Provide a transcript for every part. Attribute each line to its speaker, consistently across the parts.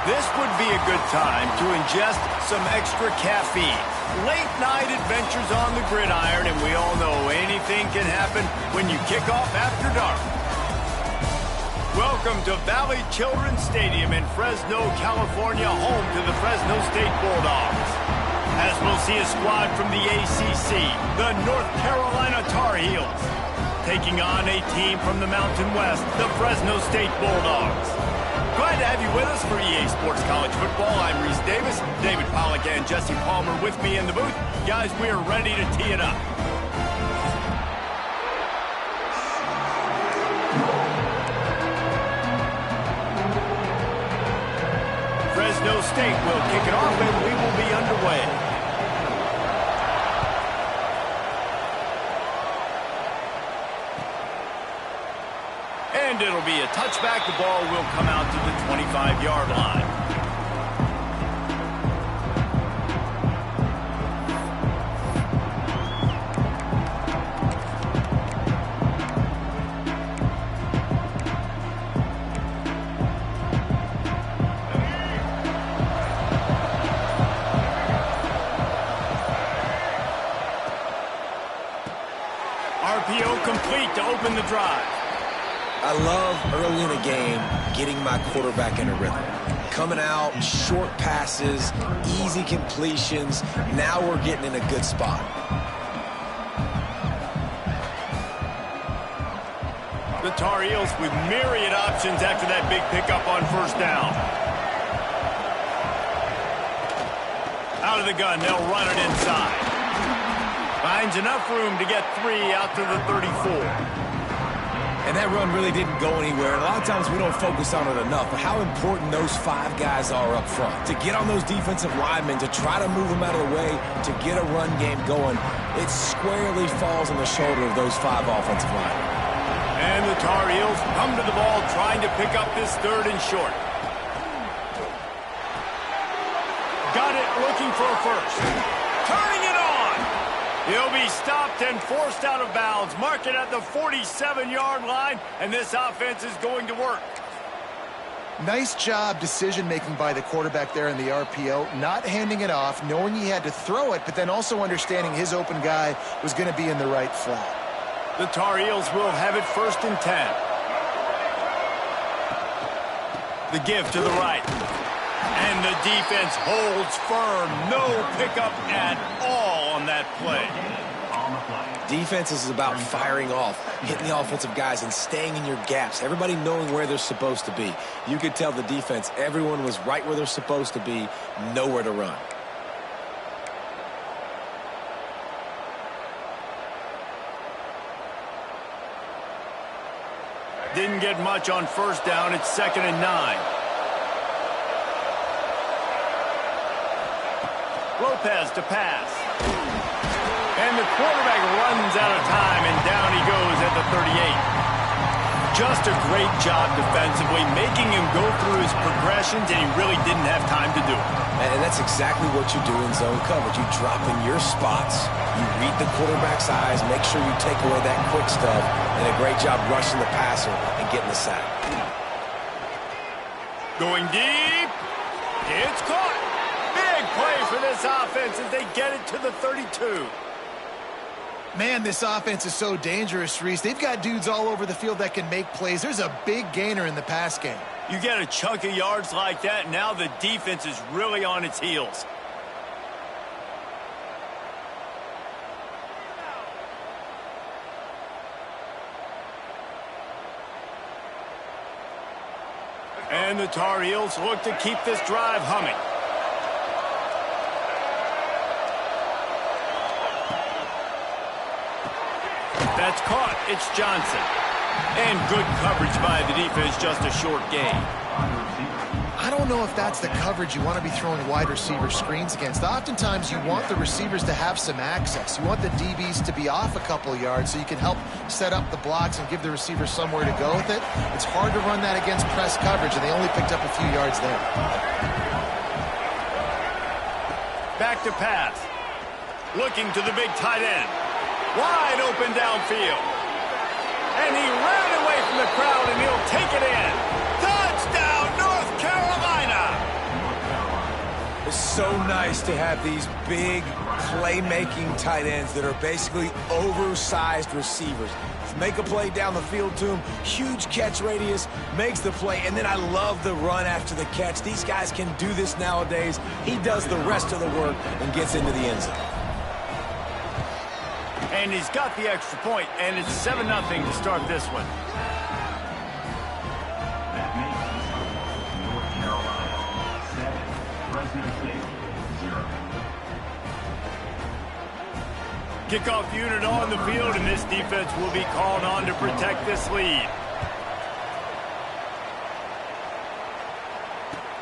Speaker 1: This would be a good time to ingest some extra caffeine. Late night adventures on the gridiron, and we all know anything can happen when you kick off after dark. Welcome to Valley Children's Stadium in Fresno, California, home to the Fresno State Bulldogs. As we'll see a squad from the ACC, the North Carolina Tar Heels, taking on a team from the Mountain West, the Fresno State Bulldogs. Glad to have you with us for EA Sports College Football. I'm Reese Davis, David Pollack and Jesse Palmer with me in the booth. Guys, we are ready to tee it up. Fresno State will kick it off and we will be underway. And it'll be a touchback. The ball will come out to the 25-yard line. RPO complete to open the drive.
Speaker 2: I love early in a game getting my quarterback in a rhythm. Coming out, short passes, easy completions. Now we're getting in a good spot.
Speaker 1: The Tar Heels with myriad options after that big pickup on first down. Out of the gun, they'll run it inside. Finds enough room to get 3 out to the 34.
Speaker 2: And that run really didn't go anywhere. A lot of times we don't focus on it enough, but how important those 5 guys are up front. To get on those defensive linemen, to try to move them out of the way, to get a run game going, it squarely falls on the shoulder of those 5 offensive linemen.
Speaker 1: And the Tar Heels come to the ball trying to pick up this 3rd and short. Got it, looking for a first. Turning it on! He'll be stopped and forced out of bounds. Mark it at the 47-yard line, and this offense is going to work.
Speaker 3: Nice job decision-making by the quarterback there in the RPO, not handing it off, knowing he had to throw it, but then also understanding his open guy was going to be in the right flat.
Speaker 1: The Tar Heels will have it 1st and 10. The give to the right. And the defense holds firm. No pickup at all on that play.
Speaker 2: Defense is about firing off, hitting the offensive guys, and staying in your gaps. Everybody knowing where they're supposed to be. You could tell the defense, everyone was right where they're supposed to be, nowhere to run.
Speaker 1: Didn't get much on first down. It's 2nd and 9. Lopez to pass. And the quarterback runs out of time, and down he goes at the 38. Just a great job defensively, making him go through his progressions, and he really didn't have time to do it.
Speaker 2: And that's exactly what you do in zone coverage. You drop in your spots, you read the quarterback's eyes, make sure you take away that quick stuff, and a great job rushing the passer and getting the sack.
Speaker 1: Going deep. It's caught. Big play for this offense as they get it to the 32.
Speaker 3: Man, this offense is so dangerous, Reese. They've got dudes all over the field that can make plays. There's a big gainer in the pass game.
Speaker 1: You get a chunk of yards like that, now the defense is really on its heels. And the Tar Heels look to keep this drive humming. That's caught. It's Johnson. And good coverage by the defense, just a short gain.
Speaker 3: I don't know if that's the coverage you want to be throwing wide receiver screens against. Oftentimes, you want the receivers to have some access. You want the DBs to be off a couple yards so you can help set up the blocks and give the receiver somewhere to go with it. It's hard to run that against press coverage, and they only picked up a few yards there.
Speaker 1: Back to pass. Looking to the big tight end. Wide open downfield. And he ran away from the crowd, and he'll take it in. Touchdown, North Carolina!
Speaker 2: feels so nice to have these big playmaking tight ends that are basically oversized receivers. Make a play down the field to him, huge catch radius, makes the play, and then I love the run after the catch. These guys can do this nowadays. He does the rest of the work and gets into the end zone.
Speaker 1: And he's got the extra point, and it's 7-0 to start this one.
Speaker 4: That makes North Carolina 7, Fresno State 0.
Speaker 1: Kickoff unit on the field, and this defense will be called on to protect this lead.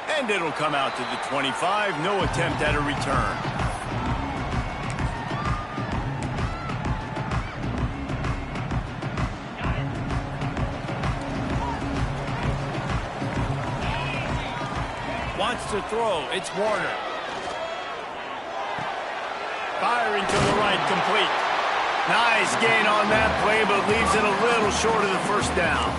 Speaker 1: And it'll come out to the 25. No attempt at a return. Wants to throw. It's Warner. Firing to the right, complete. Nice gain on that play, but leaves it a little short of the first down.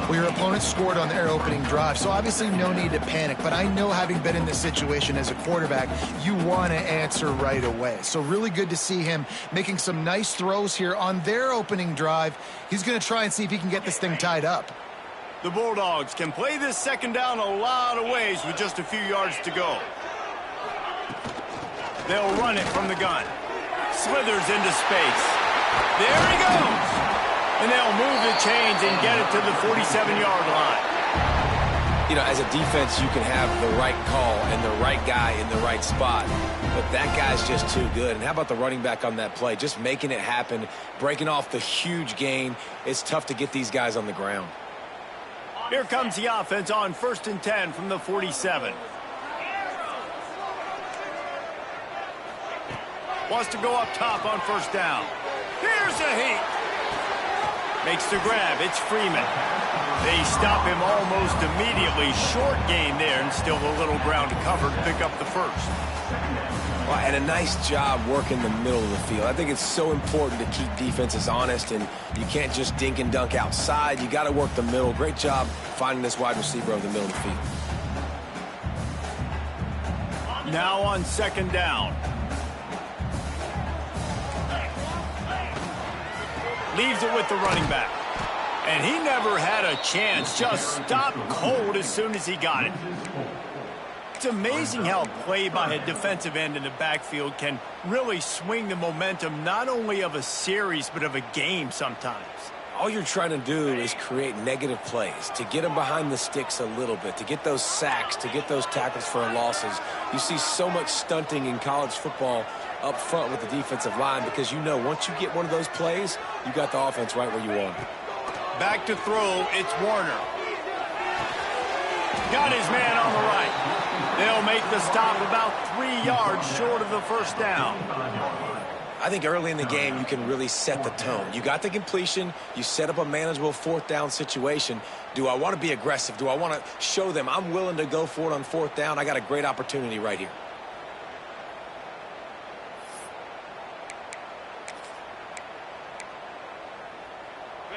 Speaker 3: Well, your opponent scored on their opening drive, so obviously no need to panic. But I know, having been in this situation as a quarterback, you want to answer right away. So really good to see him making some nice throws here on their opening drive. He's going to try and see if he can get this thing tied up.
Speaker 1: The Bulldogs can play this second down a lot of ways with just a few yards to go. They'll run it from the gun. Slithers into space. There he goes. And they'll move the chains and get it to the 47-yard line.
Speaker 2: You know, as a defense, you can have the right call and the right guy in the right spot. But that guy's just too good. And how about the running back on that play? Just making it happen, breaking off the huge gain. It's tough to get these guys on the ground.
Speaker 1: Here comes the offense on 1st and 10 from the 47. Wants to go up top on first down. Here's a heat. Makes the grab. It's Freeman. They stop him almost immediately. Short gain there, and still a little ground to cover to pick up the first.
Speaker 2: Well, and a nice job working the middle of the field. I think it's so important to keep defenses honest, and you can't just dink and dunk outside. You got to work the middle. Great job finding this wide receiver over the middle of the field.
Speaker 1: Now on 2nd down. Leaves it with the running back. And he never had a chance. Just stopped cold as soon as he got it. It's amazing how play by a defensive end in the backfield can really swing the momentum not only of a series but of a game sometimes.
Speaker 2: All you're trying to do is create negative plays, to get them behind the sticks a little bit, to get those sacks, to get those tackles for losses. You see so much stunting in college football up front with the defensive line because you know once you get one of those plays, you got the offense right where you want it.
Speaker 1: Back to throw, it's Warner. Got his man on the right. They'll make the stop about 3 yards short of the first down.
Speaker 2: I think early in the game you can really set the tone. You got the completion, you set up a manageable 4th down situation. Do I want to be aggressive? Do I want to show them I'm willing to go for it on 4th down? I got a great opportunity right here.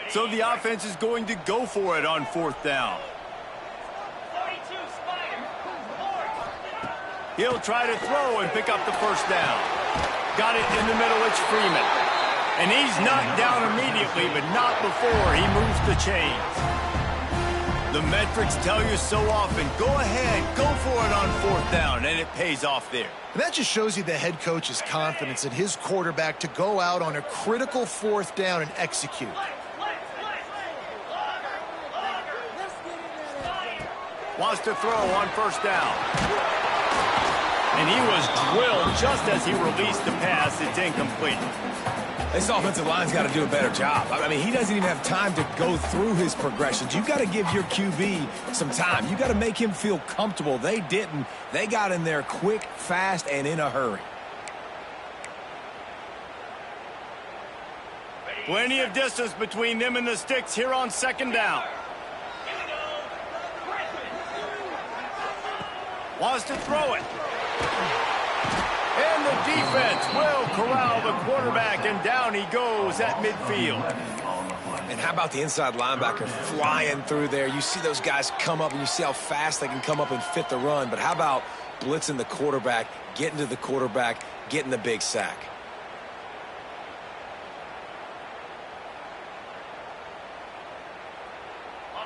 Speaker 1: So the offense is going to go for it on 4th down. He'll try to throw and pick up the first down. Got it in the middle, it's Freeman. And he's knocked down immediately, but not before he moves the chains. The metrics tell you so often, go ahead, go for it on 4th down, and it pays off there.
Speaker 3: And that just shows you the head coach's confidence in his quarterback to go out on a critical 4th down and execute.
Speaker 1: Wants to throw on first down. And he was drilled just as he released the pass. It's incomplete.
Speaker 2: This offensive line's got to do a better job. I mean, he doesn't even have time to go through his progressions. You got to give your QB some time. You got to make him feel comfortable. They didn't. They got in there quick, fast, and in a hurry.
Speaker 1: Plenty of distance between them and the sticks here on 2nd down. Wants to throw it. And the defense will corral the quarterback, and down he goes at midfield.
Speaker 2: And how about the inside linebacker flying through there? You see those guys come up, and you see how fast they can come up and fit the run. But how about blitzing the quarterback, getting to the quarterback, getting the big sack?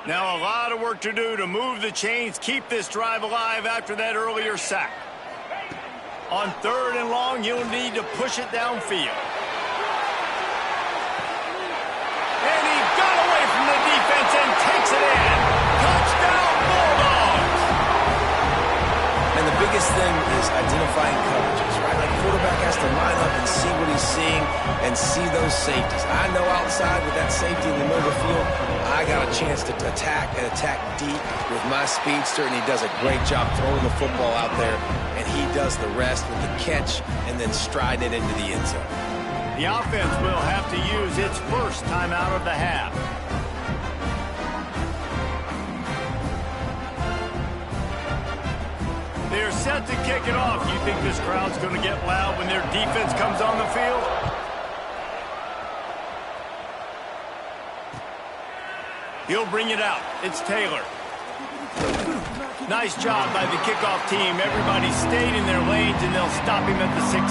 Speaker 1: Now a lot of work to do to move the chains, keep this drive alive after that earlier sack. On 3rd and long, you'll need to push it downfield. And he got away from the defense and takes it in. Touchdown, Bulldogs!
Speaker 2: And the biggest thing is identifying coverages, right? Like quarterback has to line up and see what he's seeing and see those safeties. I know outside with that safety in the middle of the field, I got a chance to attack and attack deep with my speedster, and he does a great job throwing the football out there, and he does the rest with the catch and then striding it into the end zone.
Speaker 1: The offense will have to use its first timeout of the half. They're set to kick it off. You think this crowd's going to get loud when their defense comes on the field? He'll bring it out. It's Taylor. Nice job by the kickoff team. Everybody stayed in their lanes, and they'll stop him at the 16.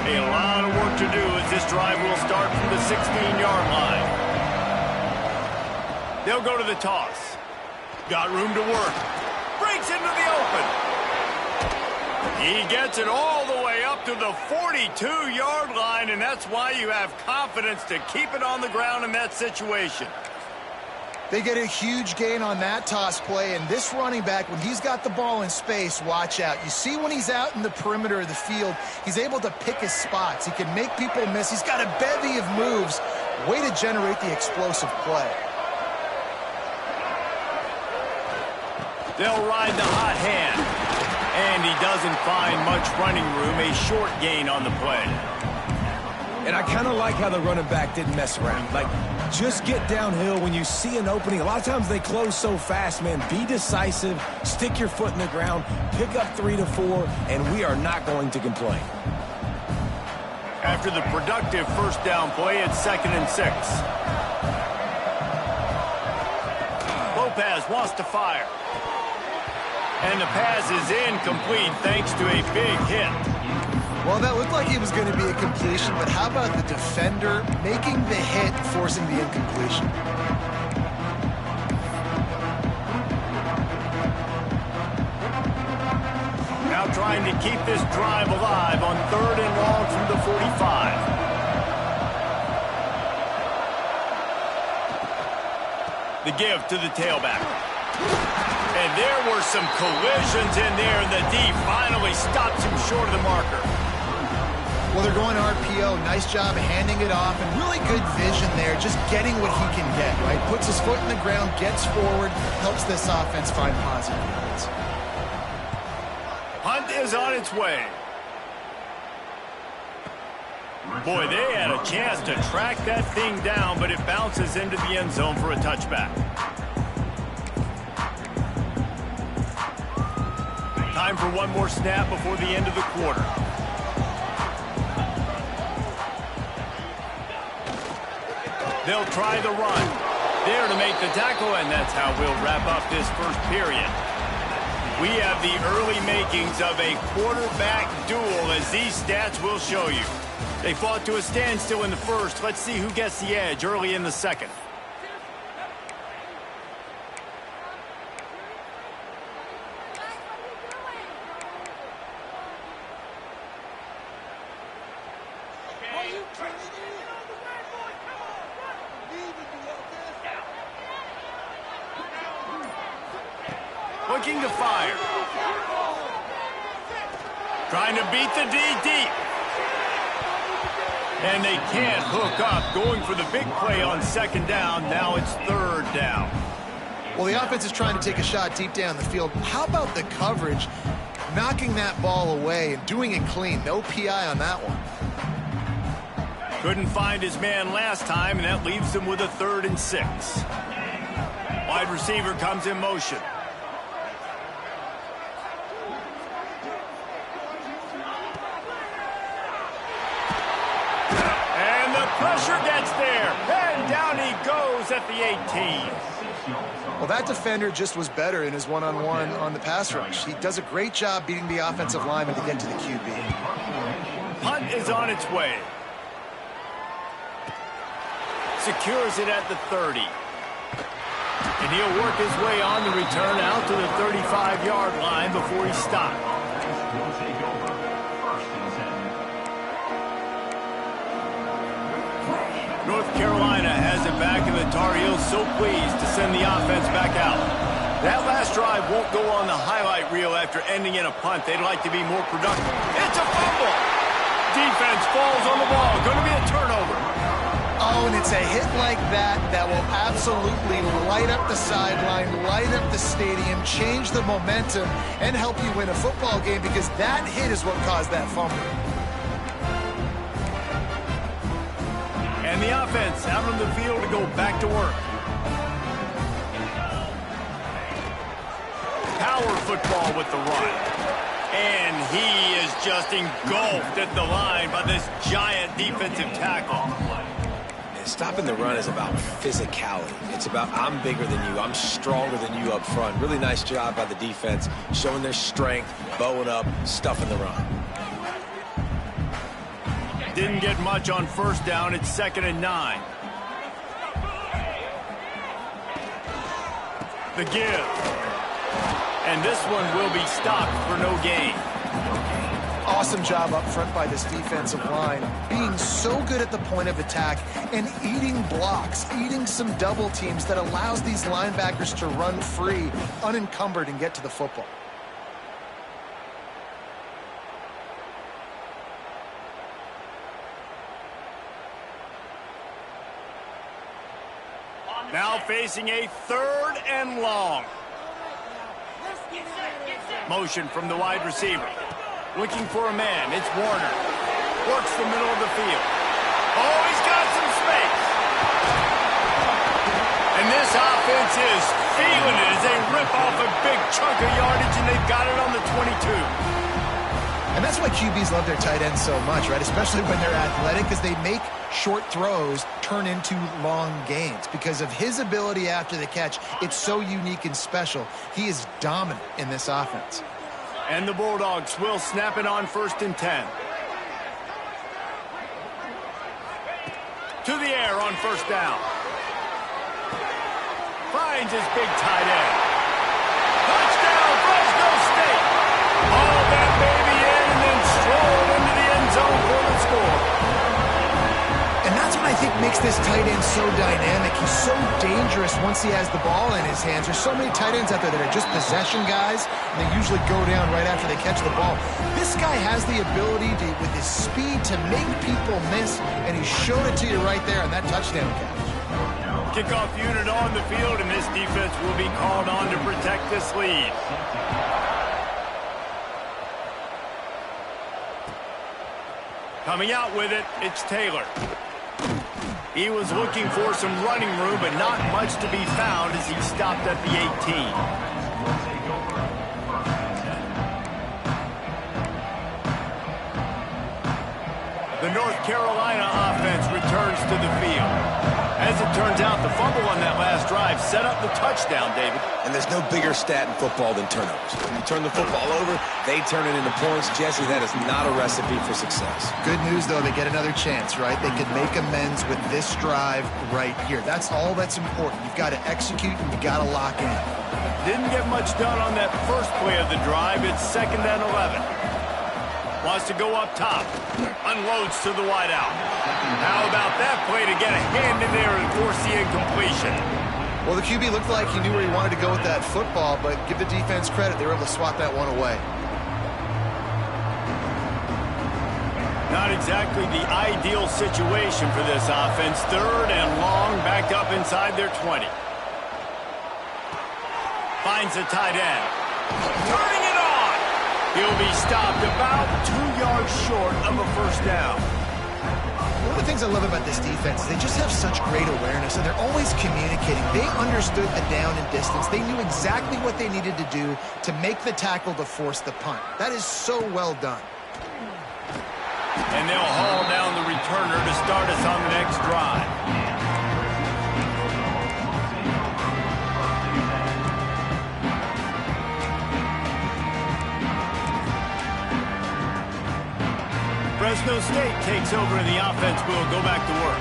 Speaker 1: A lot of work to do as this drive will start from the 16-yard line. They'll go to the toss. Got room to work. Breaks into the open. He gets it all the way up to the 42-yard line, and that's why you have confidence to keep it on the ground in that situation.
Speaker 3: They get a huge gain on that toss play, and this running back, when he's got the ball in space, watch out. You see when he's out in the perimeter of the field, he's able to pick his spots. He can make people miss. He's got a bevy of moves. Way to generate the explosive play.
Speaker 1: They'll ride the hot hand, and he doesn't find much running room. A short gain on the play.
Speaker 2: And I kind of like how the running back didn't mess around. Like, just get downhill when you see an opening. A lot of times they close so fast, man. Be decisive, stick your foot in the ground, pick up 3 to 4, and we are not going to complain.
Speaker 1: After the productive first down play, it's 2nd and 6. Lopez wants to fire. And the pass is incomplete thanks to a big hit.
Speaker 3: Well, that looked like it was going to be a completion, but how about the defender making the hit, forcing the incompletion?
Speaker 1: Now trying to keep this drive alive on 3rd and long from the 45. The give to the tailback. And there were some collisions in there, and the D finally stops him short of the marker.
Speaker 3: Well, they're going RPO. Nice job handing it off, and really good vision there, just getting what he can get, right? Puts his foot in the ground, gets forward, helps this offense find positive yards.
Speaker 1: Hunt is on its way. Boy, they had a chance to track that thing down, but it bounces into the end zone for a touchback. Time for one more snap before the end of the quarter. They'll try the run. There to make the tackle, and that's how we'll wrap up this first period. We have the early makings of a quarterback duel, as these stats will show you. They fought to a standstill in the first. Let's see who gets the edge early in the second. Looking to fire. Trying to beat the D deep. And they can't hook up. Going for the big play on 2nd down. Now it's 3rd down.
Speaker 3: Well, the offense is trying to take a shot deep down the field. How about the coverage? Knocking that ball away and doing it clean. No PI on that one.
Speaker 1: Couldn't find his man last time, and that leaves him with a 3rd and 6. Wide receiver comes in motion. And the pressure gets there. And down he goes at the 18.
Speaker 3: Well, that defender just was better in his one-on-one on the pass rush. He does a great job beating the offensive lineman to get to the QB.
Speaker 1: Punt is on its way. Secures it at the 30. And he'll work his way on the return out to the 35-yard line before he's stopped. North Carolina has it back, and the Tar Heels so pleased to send the offense back out. That last drive won't go on the highlight reel after ending in a punt. They'd like to be more productive. It's a fumble! Defense falls on the ball. Going to be a turnover.
Speaker 3: Oh, and it's a hit like that that will absolutely light up the sideline, light up the stadium, change the momentum, and help you win a football game, because that hit is what caused that fumble.
Speaker 1: And the offense out on the field to go back to work. Power football with the run. And he is just engulfed at the line by this giant defensive tackle.
Speaker 2: Stopping the run is about physicality. It's about, I'm bigger than you, I'm stronger than you up front. Really nice job by the defense, showing their strength, bowing up, stuffing the run.
Speaker 1: Didn't get much on first down. It's 2nd and 9. The give. And this one will be stopped for no gain.
Speaker 3: Awesome job up front by this defensive line, being so good at the point of attack and eating blocks, eating some double teams that allows these linebackers to run free, unencumbered, and get to the football.
Speaker 1: Now facing a 3rd and long. Motion from the wide receiver. Looking for a man. It's Warner. Works the middle of the field. Oh, he's got some space. And this offense is feeling it as they rip off a big chunk of yardage, and they've got it on the 22.
Speaker 3: And that's why QBs love their tight ends so much, right? Especially when they're athletic, because they make short throws turn into long gains. Because of his ability after the catch, it's so unique and special. He is dominant in this offense.
Speaker 1: And the Bulldogs will snap it on 1st and 10. To the air on 1st down. Finds his big tight end. Touchdown, Fresno State! All that baby in and then strolled into the end zone for the score.
Speaker 3: And that's what I think makes this tight end so dynamic. He's so dangerous once he has the ball in his hands. There's so many tight ends out there that are just possession guys, and they usually go down right after they catch the ball. This guy has the ability to, with his speed, to make people miss, and he showed it to you right there on that touchdown catch.
Speaker 1: Kickoff unit on the field, and this defense will be called on to protect this lead. Coming out with it, it's Taylor. He was looking for some running room, but not much to be found as he stopped at the 18. The North Carolina offense returns to the field. As it turns out, the fumble on that last drive set up the touchdown, David.
Speaker 2: And there's no bigger stat in football than turnovers. When you turn the football over, they turn it into points. Jesse, that is not a recipe for success.
Speaker 3: Good news, though, they get another chance, right? They can make amends with this drive right here. That's all that's important. You've got to execute, and you've got to lock in.
Speaker 1: Didn't get much done on that first play of the drive. It's 2nd and 11. Wants to go up top. Unloads to the wideout. How about that play to get a hand in there and force the incompletion?
Speaker 3: Well, the QB looked like he knew where he wanted to go with that football, but give the defense credit. They were able to swat that one away.
Speaker 1: Not exactly the ideal situation for this offense. 3rd and long, back up inside their 20. Finds the tight end. Turning it on! He'll be stopped about 2 yards short of a 1st down.
Speaker 3: One of the things things I love about this defense is they just have such great awareness, and they're always communicating. They understood the down and distance. They knew exactly what they needed to do to make the tackle to force the punt. That is so well done.
Speaker 1: And they'll haul down the returner to start us on the next drive. Fresno State takes over and the offense will go back to work.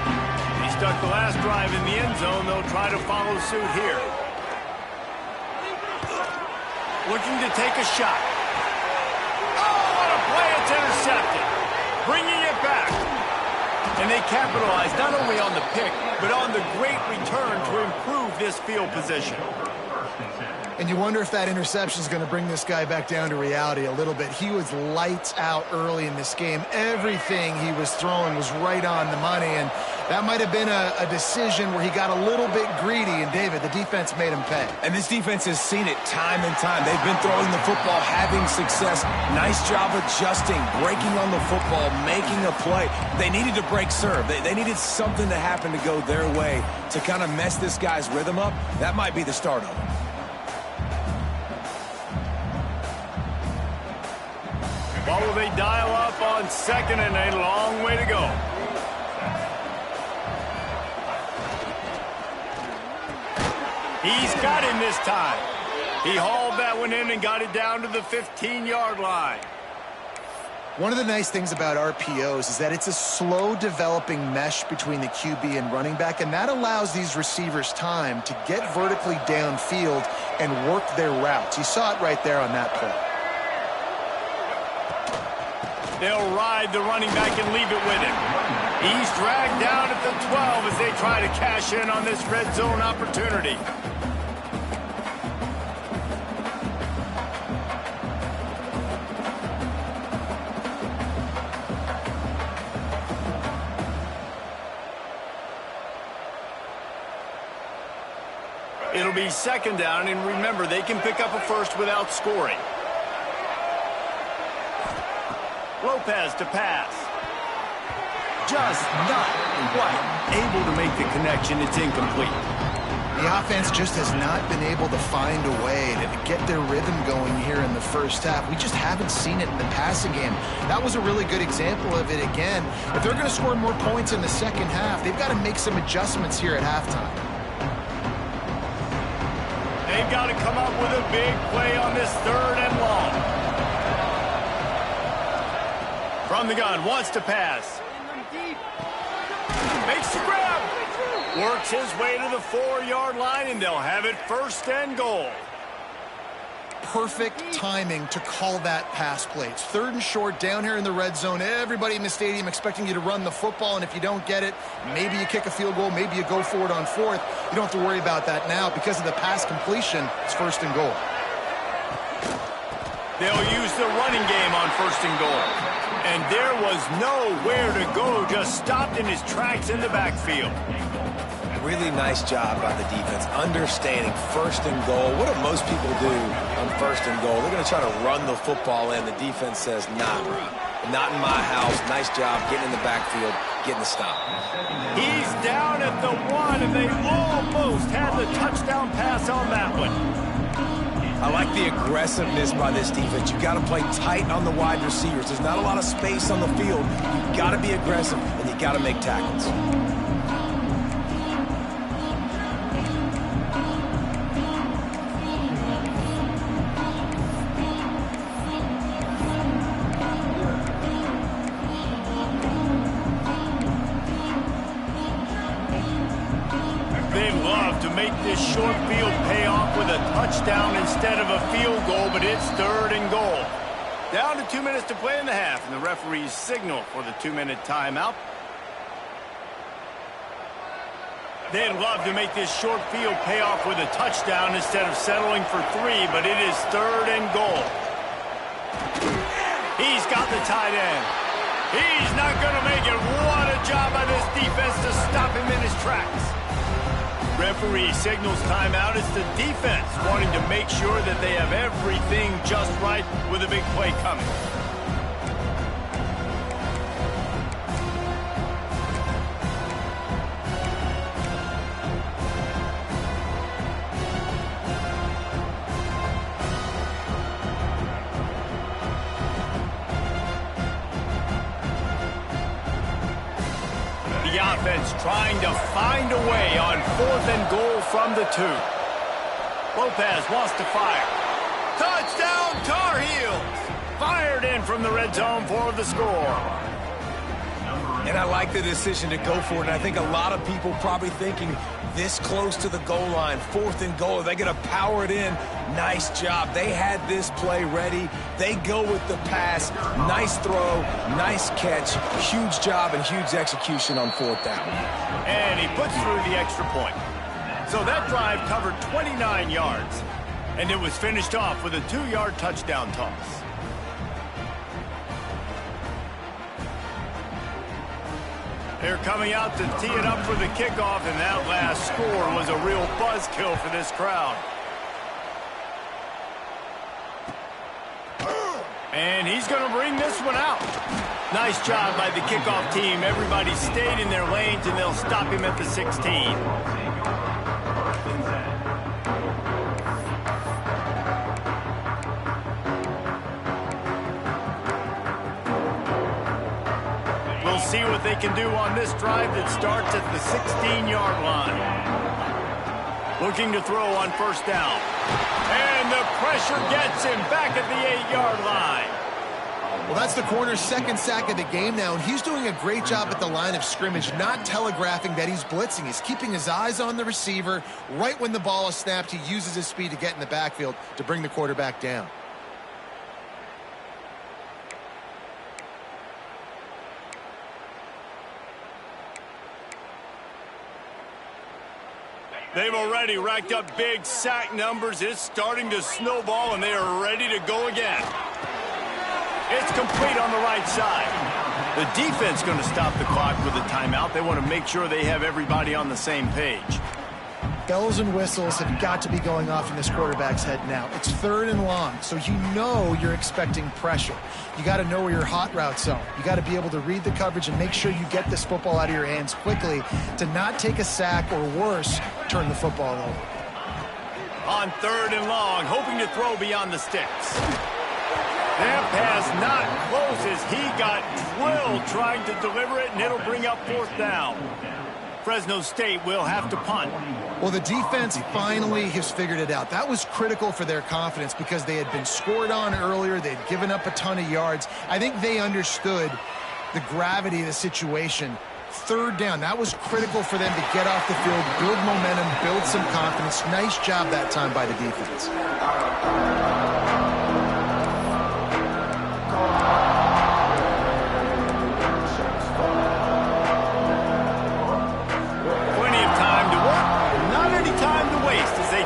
Speaker 1: They stuck the last drive in the end zone. They'll try to follow suit here. Looking to take a shot. Oh, what a play. It's intercepted. Bringing it back. And they capitalize not only on the pick, but on the great return to improve this field position.
Speaker 3: And you wonder if that interception is going to bring this guy back down to reality a little bit. He was lights out early in this game. Everything he was throwing was right on the money, and that might have been a decision where he got a little bit greedy, and David, the defense made him pay.
Speaker 2: And this defense has seen it time and time. They've been throwing the football, having success. Nice job adjusting, breaking on the football, making a play. They needed to break serve. They needed something to happen to go their way to kind of mess this guy's rhythm up. That might be the start of it.
Speaker 1: What will they dial up on second and a long way to go? He's got him this time. He hauled that one in and got it down to the 15-yard line.
Speaker 3: One of the nice things about RPOs is that it's a slow developing mesh between the QB and running back, and that allows these receivers time to get vertically downfield and work their routes. You saw it right there on that play.
Speaker 1: They'll ride the running back and leave it with him. He's dragged down at the 12 as they try to cash in on this red zone opportunity. It'll be second down, and remember, they can pick up a first without scoring. Lopez to pass. Just not quite able to make the connection. It's incomplete.
Speaker 3: The offense just has not been able to find a way to get their rhythm going here in the first half. We just haven't seen it in the passing game. That was a really good example of it again. If they're going to score more points in the second half, they've got to make some adjustments here at halftime.
Speaker 1: They've got to come up with a big play on this third and long. From the gun, wants to pass. Makes the grab. Works his way to the 4-yard line, and they'll have it first and goal.
Speaker 3: Perfect timing to call that pass play. It's third and short down here in the red zone. Everybody in the stadium expecting you to run the football, and if you don't get it, maybe you kick a field goal, maybe you go for it on fourth. You don't have to worry about that now. Because of the pass completion, it's first and goal.
Speaker 1: They'll use the running game on first and goal. And there was nowhere to go, just stopped in his tracks in the backfield.
Speaker 2: Really nice job by the defense, understanding first and goal. What do most people do on first and goal? They're going to try to run the football in. The defense says, nah, not in my house. Nice job getting in the backfield, getting the stop.
Speaker 1: He's down at the 1, and they almost had the touchdown pass on that one.
Speaker 2: I like the aggressiveness by this defense. You got to play tight on the wide receivers. There's not a lot of space on the field. You got to be aggressive, and you got to make tackles.
Speaker 1: Make this short field pay off with a touchdown instead of a field goal, but it's third and goal. Down to 2 minutes to play in the half, and the referees signal for the 2-minute timeout. They'd love to make this short field pay off with a touchdown instead of settling for 3, but it is third and goal. He's got the tight end. He's not going to make it. What a job by this defense to stop him in his tracks. Referee signals timeout. It's the defense wanting to make sure that they have everything just right with a big play coming. The offense trying to find a way on 4th and goal from the 2. Lopez wants to fire. Touchdown, Tar Heels! Fired in from the red zone for the score.
Speaker 2: And I like the decision to go for it. And I think a lot of people probably thinking this close to the goal line, 4th and goal, are they going to power it in? Nice job. They had this play ready. They go with the pass. Nice throw, nice catch. Huge job and huge execution on 4th down.
Speaker 1: And he puts through the extra point. So that drive covered 29 yards. And it was finished off with a 2-yard touchdown toss. They're coming out to tee it up for the kickoff, and that last score was a real buzzkill for this crowd. And he's going to bring this one out. Nice job by the kickoff team. Everybody stayed in their lanes, and they'll stop him at the 16. We'll see what they can do on this drive that starts at the 16-yard line. Looking to throw on 1st down. And the pressure gets him back at the 8-yard line.
Speaker 3: Well, that's the corner's 2nd sack of the game now, and he's doing a great job at the line of scrimmage, not telegraphing that he's blitzing. He's keeping his eyes on the receiver. Right when the ball is snapped, he uses his speed to get in the backfield to bring the quarterback down.
Speaker 1: They've already racked up big sack numbers. It's starting to snowball, and they are ready to go again. It's complete on the right side. The defense going to stop the clock with a timeout. They want to make sure they have everybody on the same page.
Speaker 3: Bells and whistles have got to be going off in this quarterback's head now. It's 3rd and long, so you know you're expecting pressure. You got to know where your hot routes are. You got to be able to read the coverage and make sure you get this football out of your hands quickly to not take a sack or worse, turn the football over.
Speaker 1: On 3rd and long, hoping to throw beyond the sticks. That pass not close as he got drilled trying to deliver it, and it'll bring up 4th down. Fresno State will have to punt.
Speaker 3: Well, the defense finally has figured it out. That was critical for their confidence because they had been scored on earlier. They'd given up a ton of yards. I think they understood the gravity of the situation. 3rd down, that was critical for them to get off the field, build momentum, build some confidence. Nice job that time by the defense.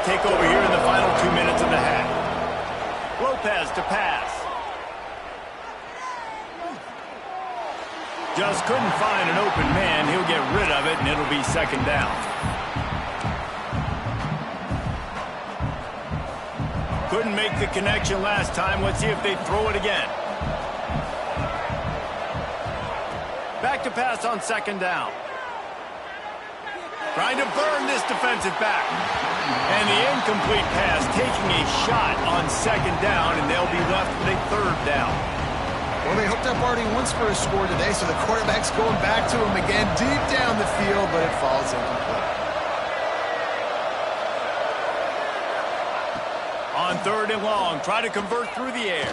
Speaker 1: Take over here in the final 2 minutes of the half. Lopez to pass. Just couldn't find an open man. He'll get rid of it, and it'll be 2nd down. Couldn't make the connection last time. Let's see if they throw it again. Back to pass on 2nd down. Trying to burn this defensive back. And the incomplete pass taking a shot on 2nd down, and they'll be left with a 3rd down.
Speaker 3: Well, they hooked up already once for a score today, so the quarterback's going back to him again deep down the field, but it falls incomplete.
Speaker 1: On 3rd and long, try to convert through the air.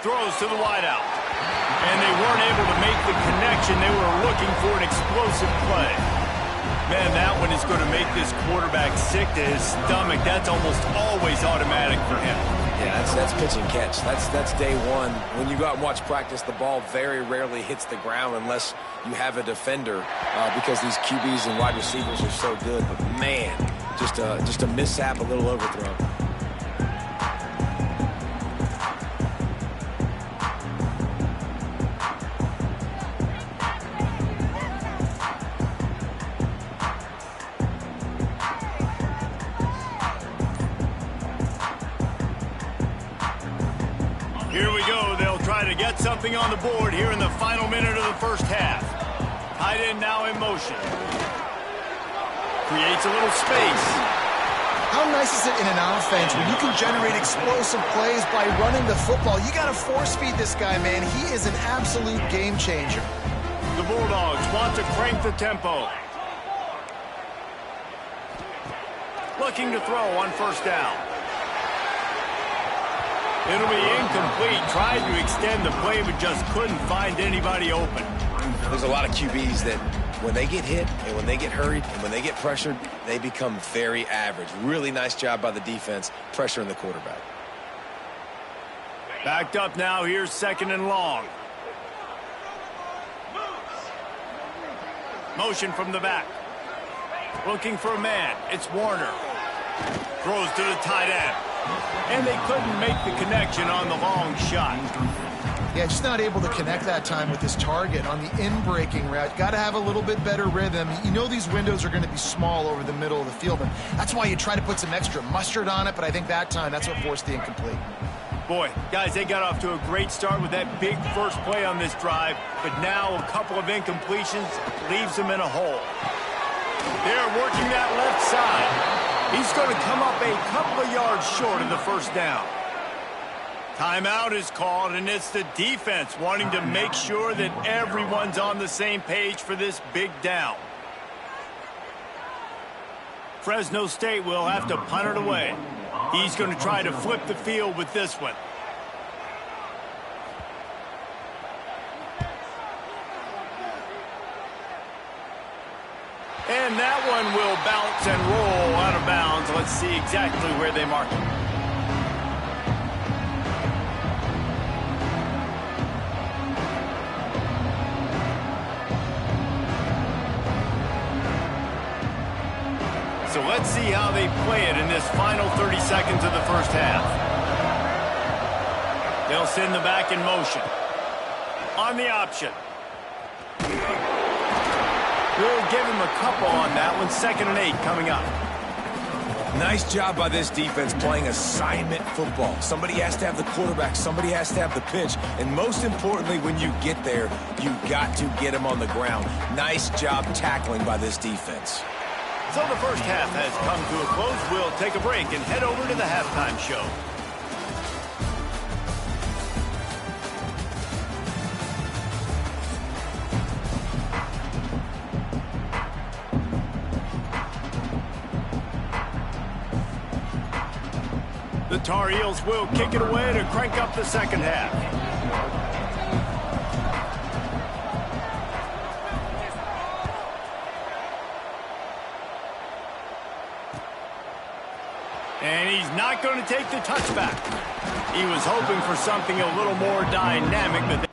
Speaker 1: Throws to the wideout. And they weren't able to make the connection. They were looking for an explosive play. Man, that one is going to make this quarterback sick to his stomach. That's almost always automatic for him.
Speaker 2: Yeah, that's pitch and catch. That's day one. When you go out and watch practice, the ball very rarely hits the ground unless you have a defender because these QBs and wide receivers are so good. But, man, just a mishap, a little overthrow.
Speaker 1: Here we go. They'll try to get something on the board here in the final minute of the 1st half. Tight end now in motion. Creates a little space.
Speaker 3: How nice is it in an offense when you can generate explosive plays by running the football? You got to force feed this guy, man. He is an absolute game changer.
Speaker 1: The Bulldogs want to crank the tempo. Looking to throw on first down. It'll be incomplete. Tried to extend the play, but just couldn't find anybody open.
Speaker 2: There's a lot of QBs that when they get hit and when they get hurried and when they get pressured, they become very average. Really nice job by the defense pressuring the quarterback.
Speaker 1: Backed up now. Here's second and long. Motion from the back. Looking for a man. It's Warner. Throws to the tight end. And they couldn't make the connection on the long shot.
Speaker 3: Yeah, just not able to connect that time with his target on the in-breaking route. Got to have a little bit better rhythm. You know these windows are going to be small over the middle of the field, and that's why you try to put some extra mustard on it, but I think that time that's what forced the incomplete.
Speaker 1: Boy, guys, they got off to a great start with that big first play on this drive, but now a couple of incompletions leaves them in a hole. They're working that left side. He's going to come up a couple of yards short of the first down. Timeout is called, and it's the defense wanting to make sure that everyone's on the same page for this big down. Fresno State will have to punt it away. He's going to try to flip the field with this one. And that one will bounce and roll out of bounds. Let's see exactly where they mark it. So let's see how they play it in this final 30 seconds of the first half. They'll send the back in motion. On the option. We'll give him a couple on that one. 2nd and 8 coming up.
Speaker 2: Nice job by this defense playing assignment football. Somebody has to have the quarterback. Somebody has to have the pitch. And most importantly, when you get there, you got to get him on the ground. Nice job tackling by this defense.
Speaker 1: So the first half has come to a close. We'll take a break and head over to the halftime show. The Tar Heels will kick it away to crank up the second half. And he's not going to take the touchback. He was hoping for something a little more dynamic, but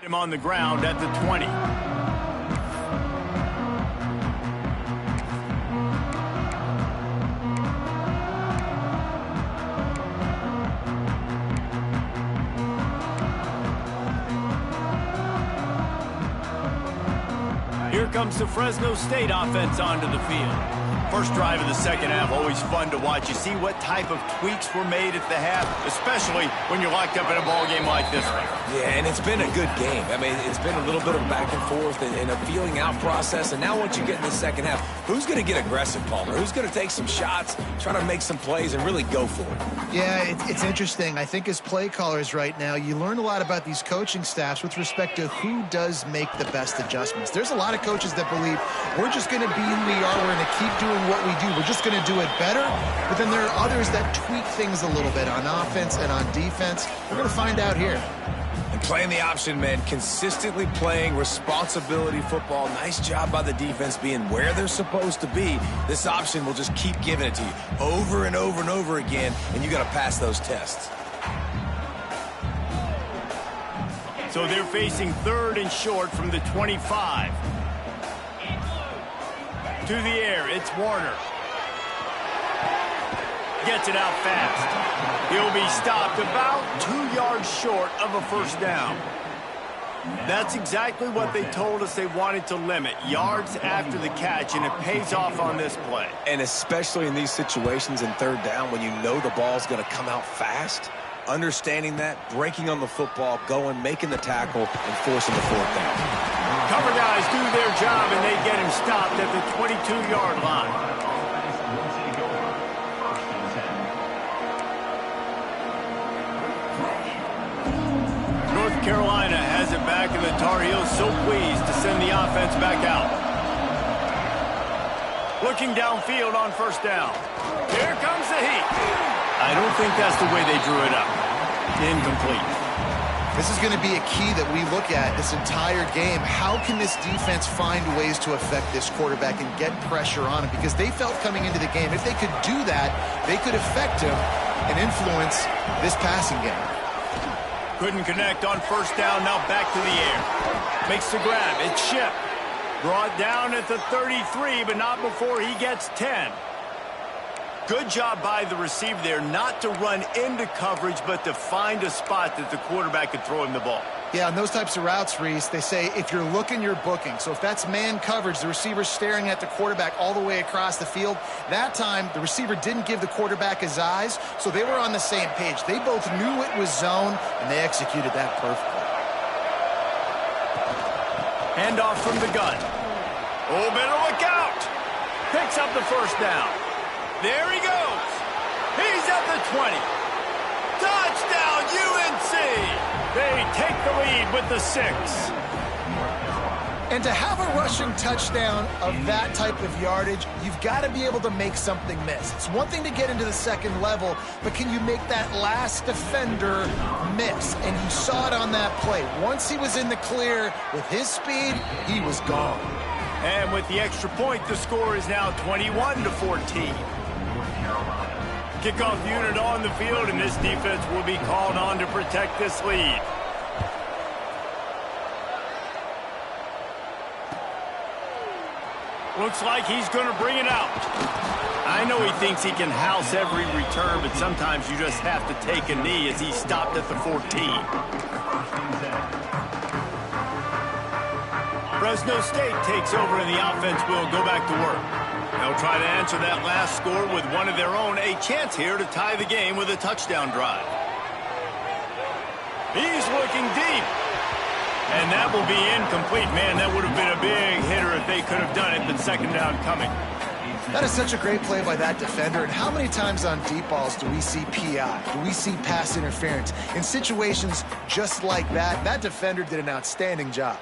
Speaker 1: Him on the ground at the 20. Here comes the Fresno State offense onto the field. First drive of the second half, always fun to watch. You see what type of tweaks were made at the half, especially when you're locked up in a ball game like this one.
Speaker 2: Yeah, and it's been a good game. I mean, it's been a little bit of back and forth and a feeling out process. And now once you get in the second half, who's going to get aggressive, Palmer? Who's going to take some shots, try to make some plays, and really go for it?
Speaker 3: Yeah, it's interesting. I think as play callers right now, you learn a lot about these coaching staffs with respect to who does make the best adjustments. There's a lot of coaches that believe we're just going to be who we are. We're going to keep doing what we do. We're just going to do it better. But then there are others that tweak things a little bit on offense and on defense. We're going to find out here.
Speaker 2: And playing the option, man, consistently playing responsibility football. Nice job by the defense being where they're supposed to be. This option will just keep giving it to you over and over and over again, and you got to pass those tests.
Speaker 1: So they're facing third and short from the 25. To the air, it's Warner. Gets it out fast. He'll be stopped about 2 yards short of a first down. That's exactly what they told us they wanted to limit, yards after the catch, and it pays off on this play.
Speaker 2: And especially in these situations in third down when you know the ball's going to come out fast, understanding that, breaking on the football, going, making the tackle, and forcing the fourth down.
Speaker 1: Cover guys do their job, and they get him stopped at the 22-yard line. North Carolina has it back, and the Tar Heels so pleased to send the offense back out. Looking downfield on first down. Here comes the heat. I don't think that's the way they drew it up. Incomplete.
Speaker 3: This is going to be a key that we look at this entire game. How can this defense find ways to affect this quarterback and get pressure on him? Because they felt coming into the game, if they could do that, they could affect him and influence this passing game.
Speaker 1: Couldn't connect on first down, now back to the air. Makes the grab, it's Ship. Brought down at the 33, but not before he gets 10. Good job by the receiver there, not to run into coverage, but to find a spot that the quarterback could throw him the ball.
Speaker 3: Yeah, on those types of routes, Reese, they say if you're looking, you're booking. So if that's man coverage, the receiver's staring at the quarterback all the way across the field. That time, the receiver didn't give the quarterback his eyes, so they were on the same page. They both knew it was zone, and they executed that perfectly.
Speaker 1: Handoff from the gun. Oh, better look out. Picks up the first down. There he goes. He's at the 20. Touchdown, UNC. They take the lead with the 6.
Speaker 3: And to have a rushing touchdown of that type of yardage, you've got to be able to make something miss. It's one thing to get into the second level, but can you make that last defender miss? And you saw it on that play. Once he was in the clear with his speed, he was gone.
Speaker 1: And with the extra point, the score is now 21-14. Kickoff unit on the field, and this defense will be called on to protect this lead. Looks like he's going to bring it out. I know he thinks he can house every return, but sometimes you just have to take a knee as he stopped at the 14. Fresno State takes over, and the offense will go back to work. They'll try to answer that last score with one of their own, a chance here to tie the game with a touchdown drive. He's looking deep. And that will be incomplete. Man, that would have been a big hitter if they could have done it, but second down coming.
Speaker 3: That is such a great play by that defender. And how many times on deep balls do we see PI? Do we see pass interference? In situations just like that, that defender did an outstanding job.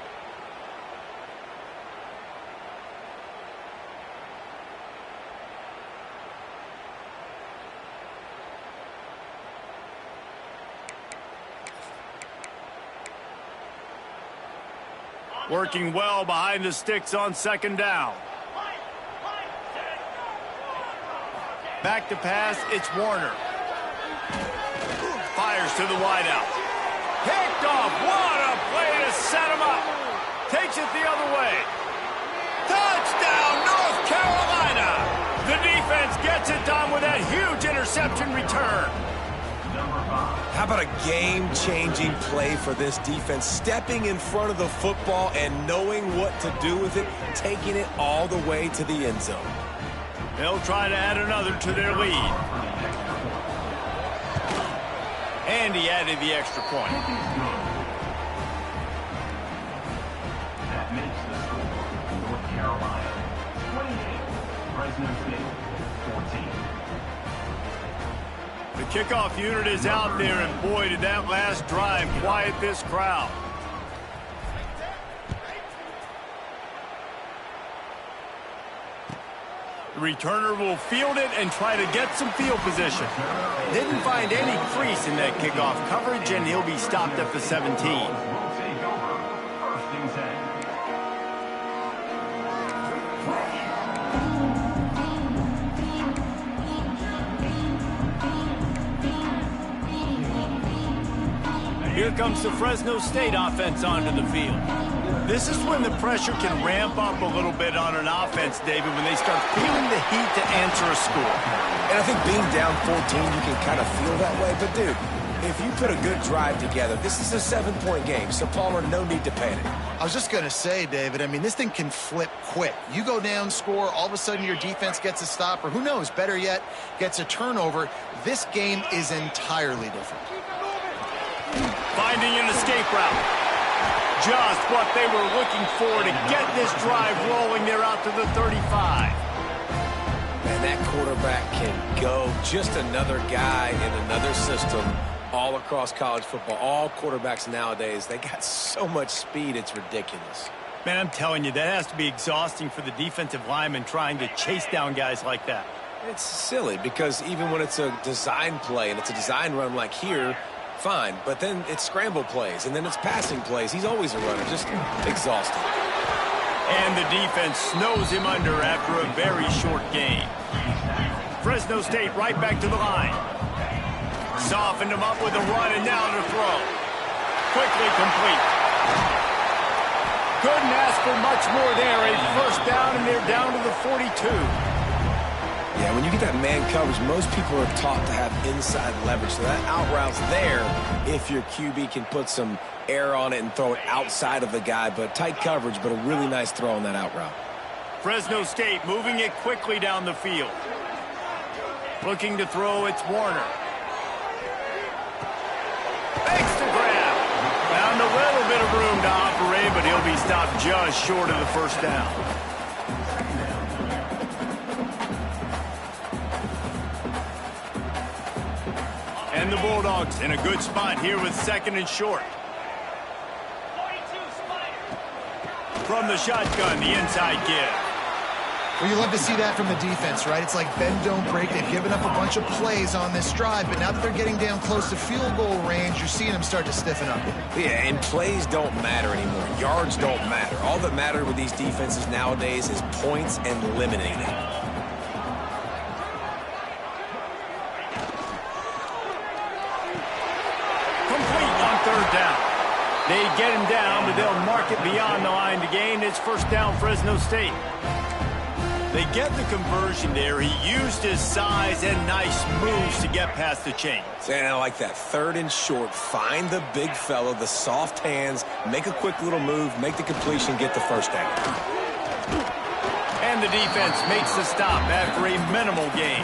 Speaker 1: Working well behind the sticks on second down. Back to pass, it's Warner. Fires to the wideout. Picked off, what a play to sack takes it the other way. Touchdown, North Carolina! The defense gets it done with that huge interception return.
Speaker 2: How about a game-changing play for this defense? Stepping in front of the football and knowing what to do with it, taking it all the way to the end zone.
Speaker 1: They'll try to add another to their lead. And he added the extra point.
Speaker 4: That makes the score North Carolina 28, Fresno State 14.
Speaker 1: The kickoff unit is out there, and boy, did that last drive quiet this crowd. The returner will field it and try to get some field position. Didn't find any crease in that kickoff coverage, and he'll be stopped at the 17.
Speaker 4: Will take over first and 10.
Speaker 1: Here comes the Fresno State offense onto the field. This is when the pressure can ramp up a little bit on an offense, David, when they start feeling the heat to answer a score.
Speaker 2: And I think being down 14, you can kind of feel that way. But, dude, if you put a good drive together, this is a 7-point game. So, Palmer, no need to panic.
Speaker 3: I was just going to say, David, I mean, this thing can flip quick. You go down, score, all of a sudden your defense gets a stop, or who knows, better yet, gets a turnover. This game is entirely different.
Speaker 1: Finding an escape route. Just what they were looking for to get this drive rolling. They're out to the 35.
Speaker 2: Man, that quarterback can go. Just another guy in another system all across college football. All quarterbacks nowadays, they got so much speed, it's ridiculous.
Speaker 1: Man, I'm telling you, that has to be exhausting for the defensive lineman trying to chase down guys like that.
Speaker 2: It's silly because even when it's a design play and it's a design run like here, fine, but then it's scramble plays, and then it's passing plays. He's always a runner, just exhausting.
Speaker 1: And the defense snows him under after a very short gain. Fresno State right back to the line. Softened him up with a run, and now to throw. Quickly complete. Couldn't ask for much more there. A first down, and they're down to the 42.
Speaker 2: Yeah, when you get that man coverage, most people are taught to have inside leverage. So that out route's there if your QB can put some air on it and throw it outside of the guy. But tight coverage, but a really nice throw on that out route.
Speaker 1: Fresno State moving it quickly down the field. Looking to throw, it's Warner. Makes the grab. Found a little bit of room to operate, but he'll be stopped just short of the first down. And the Bulldogs in a good spot here with second and short. From the shotgun, the inside give.
Speaker 3: Well, you love to see that from the defense, right? It's like bend, don't break. They've given up a bunch of plays on this drive, but now that they're getting down close to field goal range, you're seeing them start to stiffen up.
Speaker 2: Yeah, and plays don't matter anymore. Yards don't matter. All that matters with these defenses nowadays is points and eliminating them.
Speaker 1: Complete on third down. They get him down, but they'll mark it beyond the line to gain. It's first down, Fresno State. They get the conversion there. He used his size and nice moves to get past the chains.
Speaker 2: And I like that. Third and short. Find the big fella, the soft hands, make a quick little move, make the completion, get the first down.
Speaker 1: And the defense makes the stop after a minimal gain.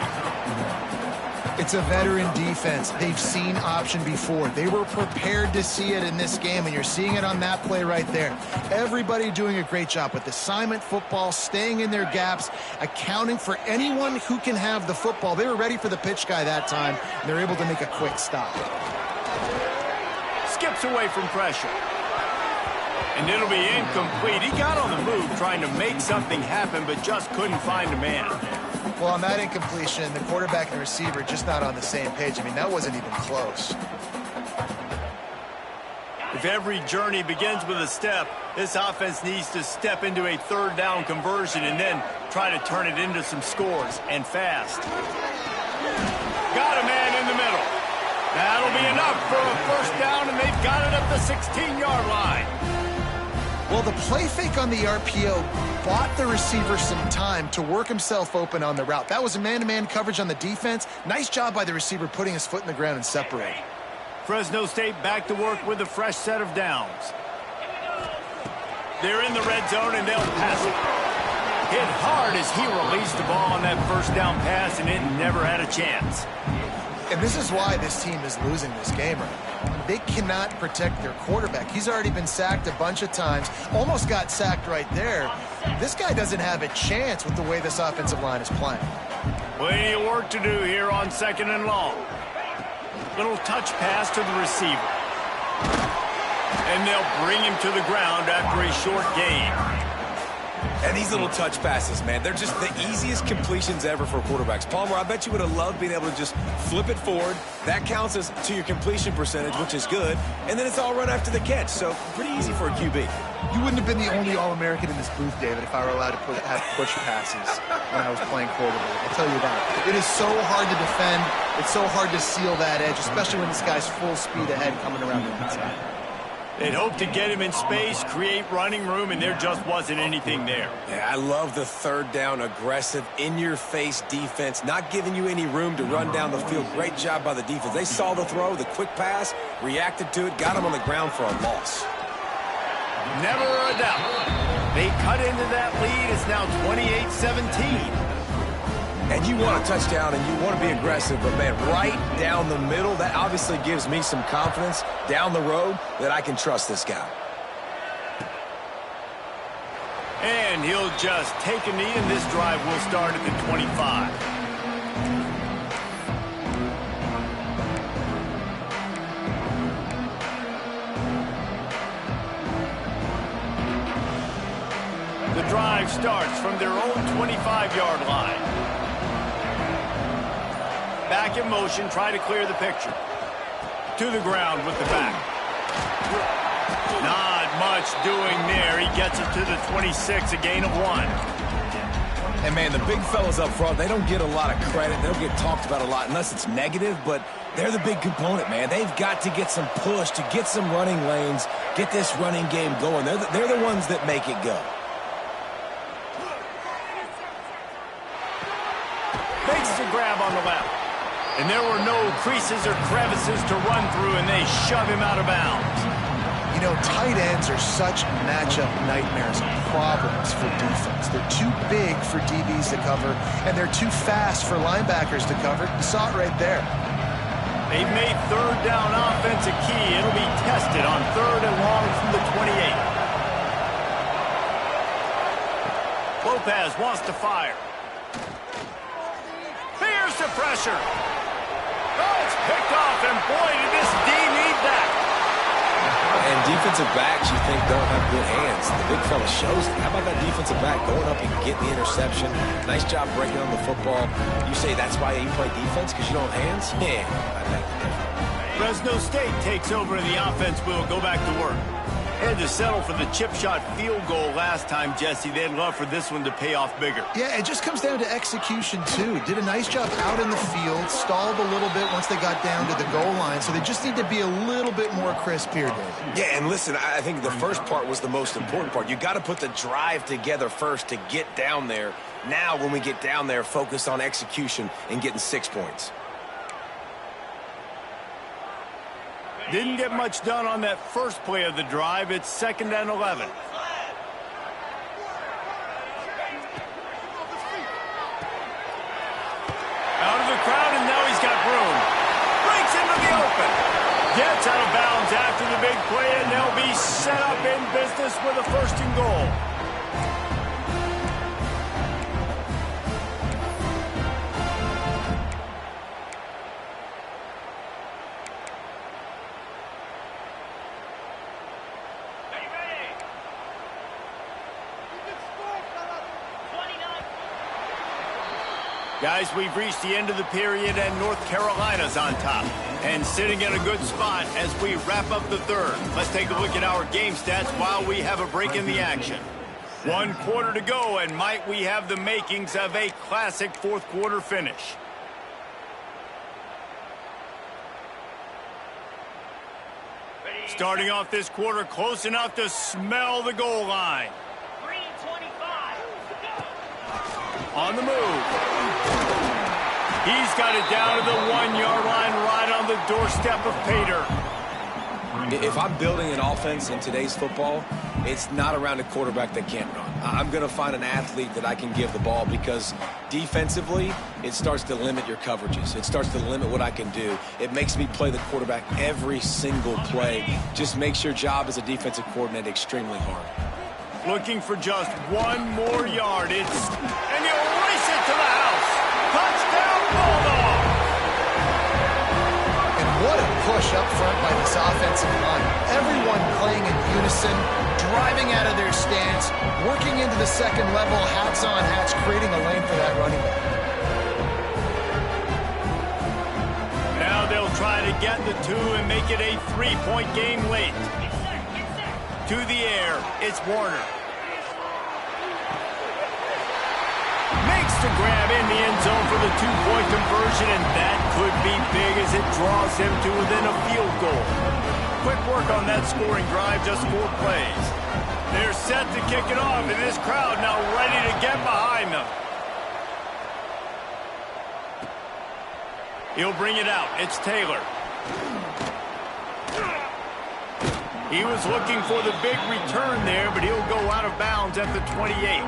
Speaker 3: It's a veteran defense. They've seen option before. They were prepared to see it in this game, and you're seeing it on that play right there. Everybody doing a great job with assignment football, staying in their gaps, accounting for anyone who can have the football. They were ready for the pitch guy that time, and they're able to make a quick stop.
Speaker 1: Skips away from pressure. And it'll be incomplete. He got on the move trying to make something happen, but just couldn't find a man.
Speaker 3: Well, on that incompletion, the quarterback and the receiver just not on the same page. I mean, that wasn't even close.
Speaker 1: If every journey begins with a step, this offense needs to step into a third down conversion and then try to turn it into some scores, and fast. Got a man in the middle. That'll be enough for a first down, and they've got it at the 16-yard line.
Speaker 3: Well, the play fake on the RPO bought the receiver some time to work himself open on the route. That was a man-to-man coverage on the defense. Nice job by the receiver putting his foot in the ground and separating.
Speaker 1: Fresno State back to work with a fresh set of downs. They're in the red zone, and they'll pass it. Hit hard as he released the ball on that first down pass, and it never had a chance.
Speaker 3: And this is why this team is losing this game right now. They cannot protect their quarterback. He's already been sacked a bunch of times, almost got sacked right there. This guy doesn't have a chance with the way this offensive line is playing.
Speaker 1: Plenty of work to do here on 2nd and long. Little touch pass to the receiver. And they'll bring him to the ground after a short gain.
Speaker 2: And these little touch passes, man, they're just the easiest completions ever for quarterbacks. Palmer, I bet you would have loved being able to just flip it forward. That counts as to your completion percentage, which is good. And then it's all run after the catch, so pretty easy for a QB.
Speaker 3: You wouldn't have been the only All-American in this booth, David, if I were allowed to have push passes when I was playing quarterback. I'll tell you that. It is so hard to defend. It's so hard to seal that edge, especially when this guy's full speed ahead coming around the inside.
Speaker 1: They'd hope to get him in space, create running room, and there just wasn't anything there.
Speaker 2: Yeah, I love the third down, aggressive, in-your-face defense, not giving you any room to run down the field. Great job by the defense. They saw the throw, the quick pass, reacted to it, got him on the ground for a loss.
Speaker 1: Never a doubt. They cut into that lead. It's now 28-17.
Speaker 2: And you want a touchdown and you want to be aggressive, but, man, right down the middle, that obviously gives me some confidence down the road that I can trust this guy.
Speaker 1: And he'll just take a knee, and this drive will start at the 25. The drive starts from their own 25-yard line. Back in motion, try to clear the picture. To the ground with the back. Not much doing there. He gets it to the 26, a gain of 1.
Speaker 2: And, man, the big fellas up front, they don't get a lot of credit. They don't get talked about a lot unless it's negative, but they're the big component, man. They've got to get some push, to get some running lanes, get this running game going. They're the ones that make it go.
Speaker 1: Makes the grab on the left. And there were no creases or crevices to run through, and they shove him out of bounds.
Speaker 3: You know, tight ends are such matchup nightmares and problems for defense. They're too big for DBs to cover, and they're too fast for linebackers to cover. You saw it right there.
Speaker 1: They've made third down offense a key. It'll be tested on 3rd and long from the 28. Lopez wants to fire. Here's the pressure. Oh, it's picked off, and boy, did this D need that.
Speaker 2: And defensive backs you think don't have good hands. The big fella shows it. How about that defensive back going up and getting the interception? Nice job breaking on the football. You say that's why you play defense, because you don't have hands? Yeah, I think different.
Speaker 1: Fresno State takes over, and the offense will go back to work. Had to settle for the chip shot field goal last time, Jesse. They'd love for this one to pay off bigger.
Speaker 3: Yeah, it just comes down to execution, too. Did a nice job out in the field, stalled a little bit once they got down to the goal line, so they just need to be a little bit more crisp here, David.
Speaker 2: Yeah, and listen, I think the first part was the most important part. You got to put the drive together first to get down there. Now, when we get down there, focus on execution and getting 6 points.
Speaker 1: Didn't get much done on that first play of the drive. It's 2nd and 11. Out of the crowd, and now he's got room. Breaks into the open. Gets out of bounds after the big play, and they'll be set up in business with a 1st and goal. Guys, we've reached the end of the period, and North Carolina's on top. And sitting in a good spot as we wrap up the 3rd. Let's take a look at our game stats while we have a break in the action. 1 quarter to go, and might we have the makings of a classic 4th quarter finish. Starting off this quarter close enough to smell the goal line.
Speaker 5: 3:25.
Speaker 1: On the move. He's got it down to the 1-yard line right on the doorstep of Pater.
Speaker 2: If I'm building an offense in today's football, it's not around a quarterback that can't run. I'm going to find an athlete that I can give the ball because defensively, it starts to limit your coverages. It starts to limit what I can do. It makes me play the quarterback every single play. Just makes your job as a defensive coordinator extremely hard.
Speaker 1: Looking for just one more yard. And he'll race it to the house. Touchdown, Bulldogs!
Speaker 3: And what a push up front by this offensive line. Everyone playing in unison, driving out of their stance, working into the second level, hats on hats, creating a lane for that running back.
Speaker 1: Now they'll try to get the 2 and make it a 3-point game late. To the air, it's Warner. Makes the grab in the end zone for the 2-point conversion, and that could be big as it draws him to within a field goal. Quick work on that scoring drive, just 4 plays. They're set to kick it off, and this crowd now ready to get behind them. He'll bring it out. It's Taylor. He was looking for the big return there, but he'll go out of bounds at the 28.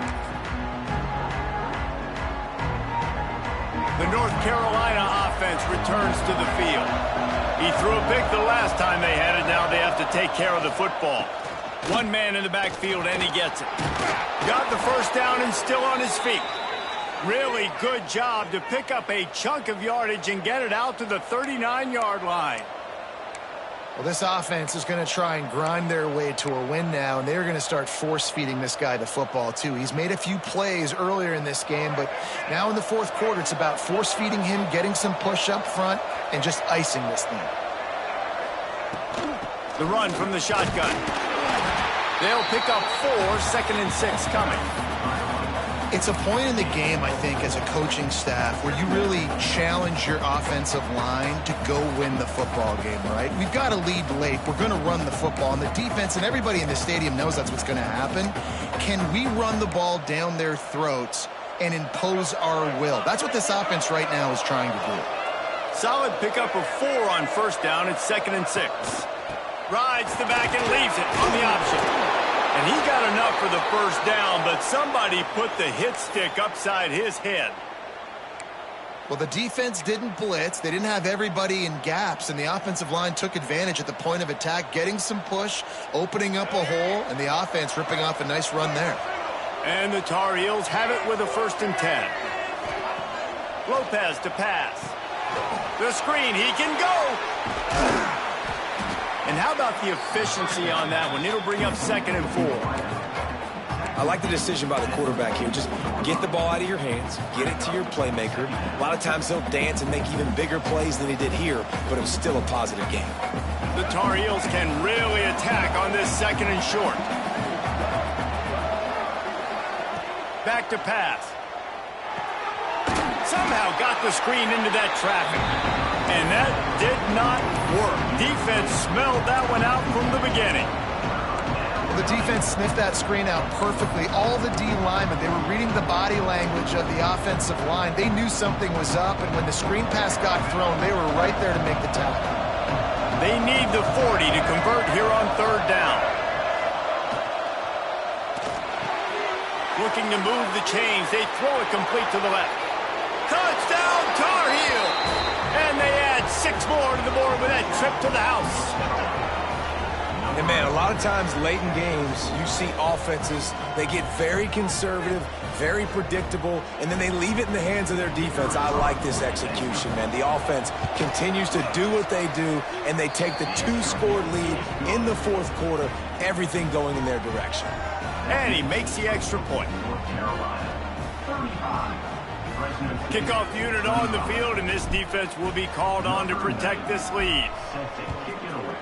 Speaker 1: The North Carolina offense returns to the field. He threw a pick the last time they had it. Now they have to take care of the football. One man in the backfield, and he gets it. Got the first down and still on his feet. Really good job to pick up a chunk of yardage and get it out to the 39-yard line.
Speaker 3: Well, this offense is going to try and grind their way to a win now, and they're going to start force-feeding this guy the football, too. He's made a few plays earlier in this game, but now in the fourth quarter, it's about force-feeding him, getting some push up front, and just icing this thing.
Speaker 1: The run from the shotgun. They'll pick up 4, 2nd and 6 coming.
Speaker 3: It's a point in the game, I think, as a coaching staff where you really challenge your offensive line to go win the football game, right? We've got to lead late. We're going to run the football. And the defense and everybody in the stadium knows that's what's going to happen. Can we run the ball down their throats and impose our will? That's what this offense right now is trying to do.
Speaker 1: Solid pickup of 4 on first down. It's 2nd and 6. Rides the back and leaves it on the option. And he got enough for the first down, but somebody put the hit stick upside his head.
Speaker 3: Well, the defense didn't blitz. They didn't have everybody in gaps, and the offensive line took advantage at the point of attack, getting some push, opening up a hole, and the offense ripping off a nice run there.
Speaker 1: And the Tar Heels have it with a 1st and 10. Lopez to pass. The screen, he can go. And how about the efficiency on that one? It'll bring up 2nd and 4.
Speaker 2: I like the decision by the quarterback here. Just get the ball out of your hands, get it to your playmaker. A lot of times he'll dance and make even bigger plays than he did here, but it was still a positive game.
Speaker 1: The Tar Heels can really attack on this 2nd and short. Back to pass. Somehow got the screen into that traffic. And that did not work. Defense smelled that one out from the beginning.
Speaker 3: Well, the defense sniffed that screen out perfectly. All the D linemen, they were reading the body language of the offensive line. They knew something was up, and when the screen pass got thrown, they were right there to make the tackle.
Speaker 1: They need the 40 to convert here on 3rd down. Looking to move the chains. They throw it complete to the left. Touchdown, Tar Heels! And they add 6 more to the board with that trip to the house.
Speaker 2: And, man, a lot of times late in games, you see offenses, they get very conservative, very predictable, and then they leave it in the hands of their defense. I like this execution, man. The offense continues to do what they do, and they take the 2-score lead in the fourth quarter, everything going in their direction.
Speaker 1: And he makes the extra point.
Speaker 4: North Carolina, 35.
Speaker 1: Kickoff unit on the field, and this defense will be called on to protect this lead.
Speaker 4: Set to kick it away.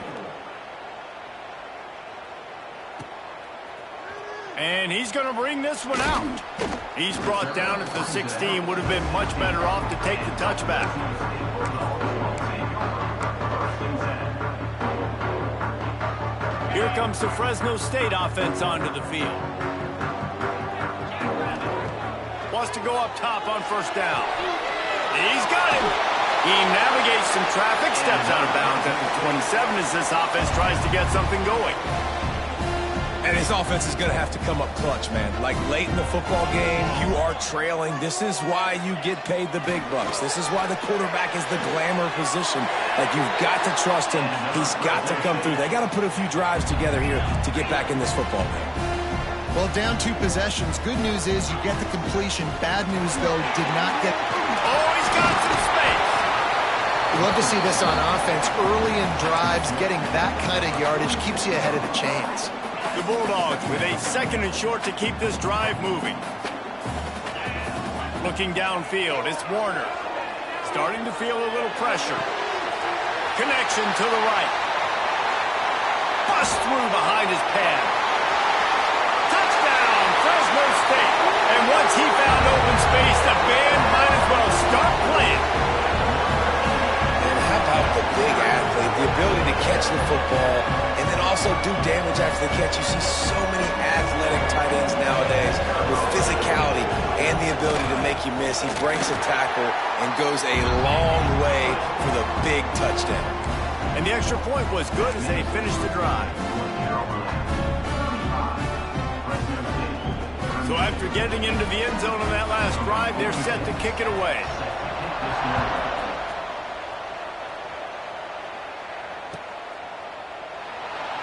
Speaker 1: And he's going to bring this one out. He's brought down at the 16. Would have been much better off to take the touchback. Here comes the Fresno State offense onto the field. Wants to go up top on first down. He's got him. He navigates some traffic, steps out of bounds at the 27 as this offense tries to get something going.
Speaker 2: And his offense is going to have to come up clutch, man. Like late in the football game, you are trailing. This is why you get paid the big bucks. This is why the quarterback is the glamour position. Like, you've got to trust him. He's got to come through. They got to put a few drives together here to get back in this football game.
Speaker 3: Well, down 2 possessions. Good news is you get the completion. Bad news, though, did not get...
Speaker 1: Oh, he's got some space.
Speaker 3: You love to see this on offense. Early in drives, getting that kind of yardage keeps you ahead of the chains.
Speaker 1: The Bulldogs with a 2nd and short to keep this drive moving. Looking downfield, it's Warner. Starting to feel a little pressure. Connection to the right. Bust through behind his pad. Touchdown, Fresno State. And once he found open space, the band might as well start playing.
Speaker 2: And how about the big athlete, the ability to catch the football and then also do damage after the catch. You see so many athletic tight ends nowadays with physicality and the ability to make you miss. He breaks a tackle and goes a long way for the big touchdown.
Speaker 1: And the extra point was good as they finished the drive. So after getting into the end zone on that last drive, they're set to kick it away.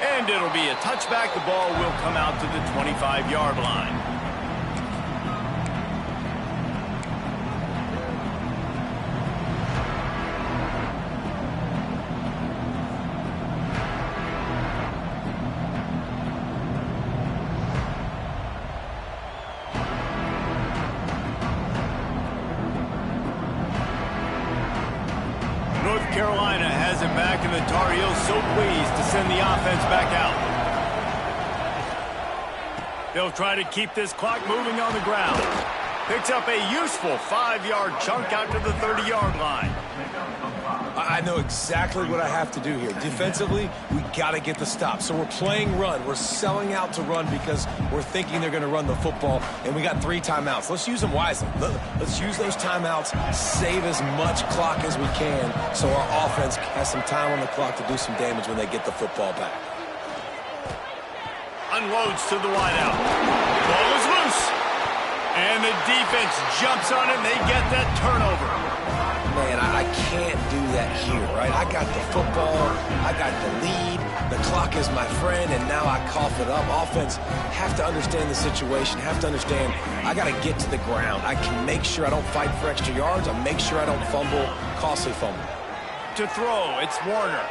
Speaker 1: And it'll be a touchback. The ball will come out to the 25-yard line. North Carolina has it back, and the Tar Heels so pleased to send the offense back out. They'll try to keep this clock moving on the ground. Picks up a useful 5-yard chunk out to the 30-yard line.
Speaker 2: I know exactly what I have to do here. Defensively, we got to get the stop. So we're playing run. We're selling out to run because we're thinking they're going to run the football, and we got 3 timeouts. Let's use them wisely. Let's use those timeouts, save as much clock as we can so our offense has some time on the clock to do some damage when they get the football back.
Speaker 1: Unloads to the wideout. Ball is loose. And the defense jumps on it, and they get that turnover.
Speaker 2: Man, I can't do that here, right? I got the football, I got the lead, the clock is my friend, and now I cough it up. Offense have to understand the situation, have to understand I got to get to the ground. I can make sure I don't fight for extra yards. I make sure I don't fumble, costly fumble.
Speaker 1: To throw, it's Warner.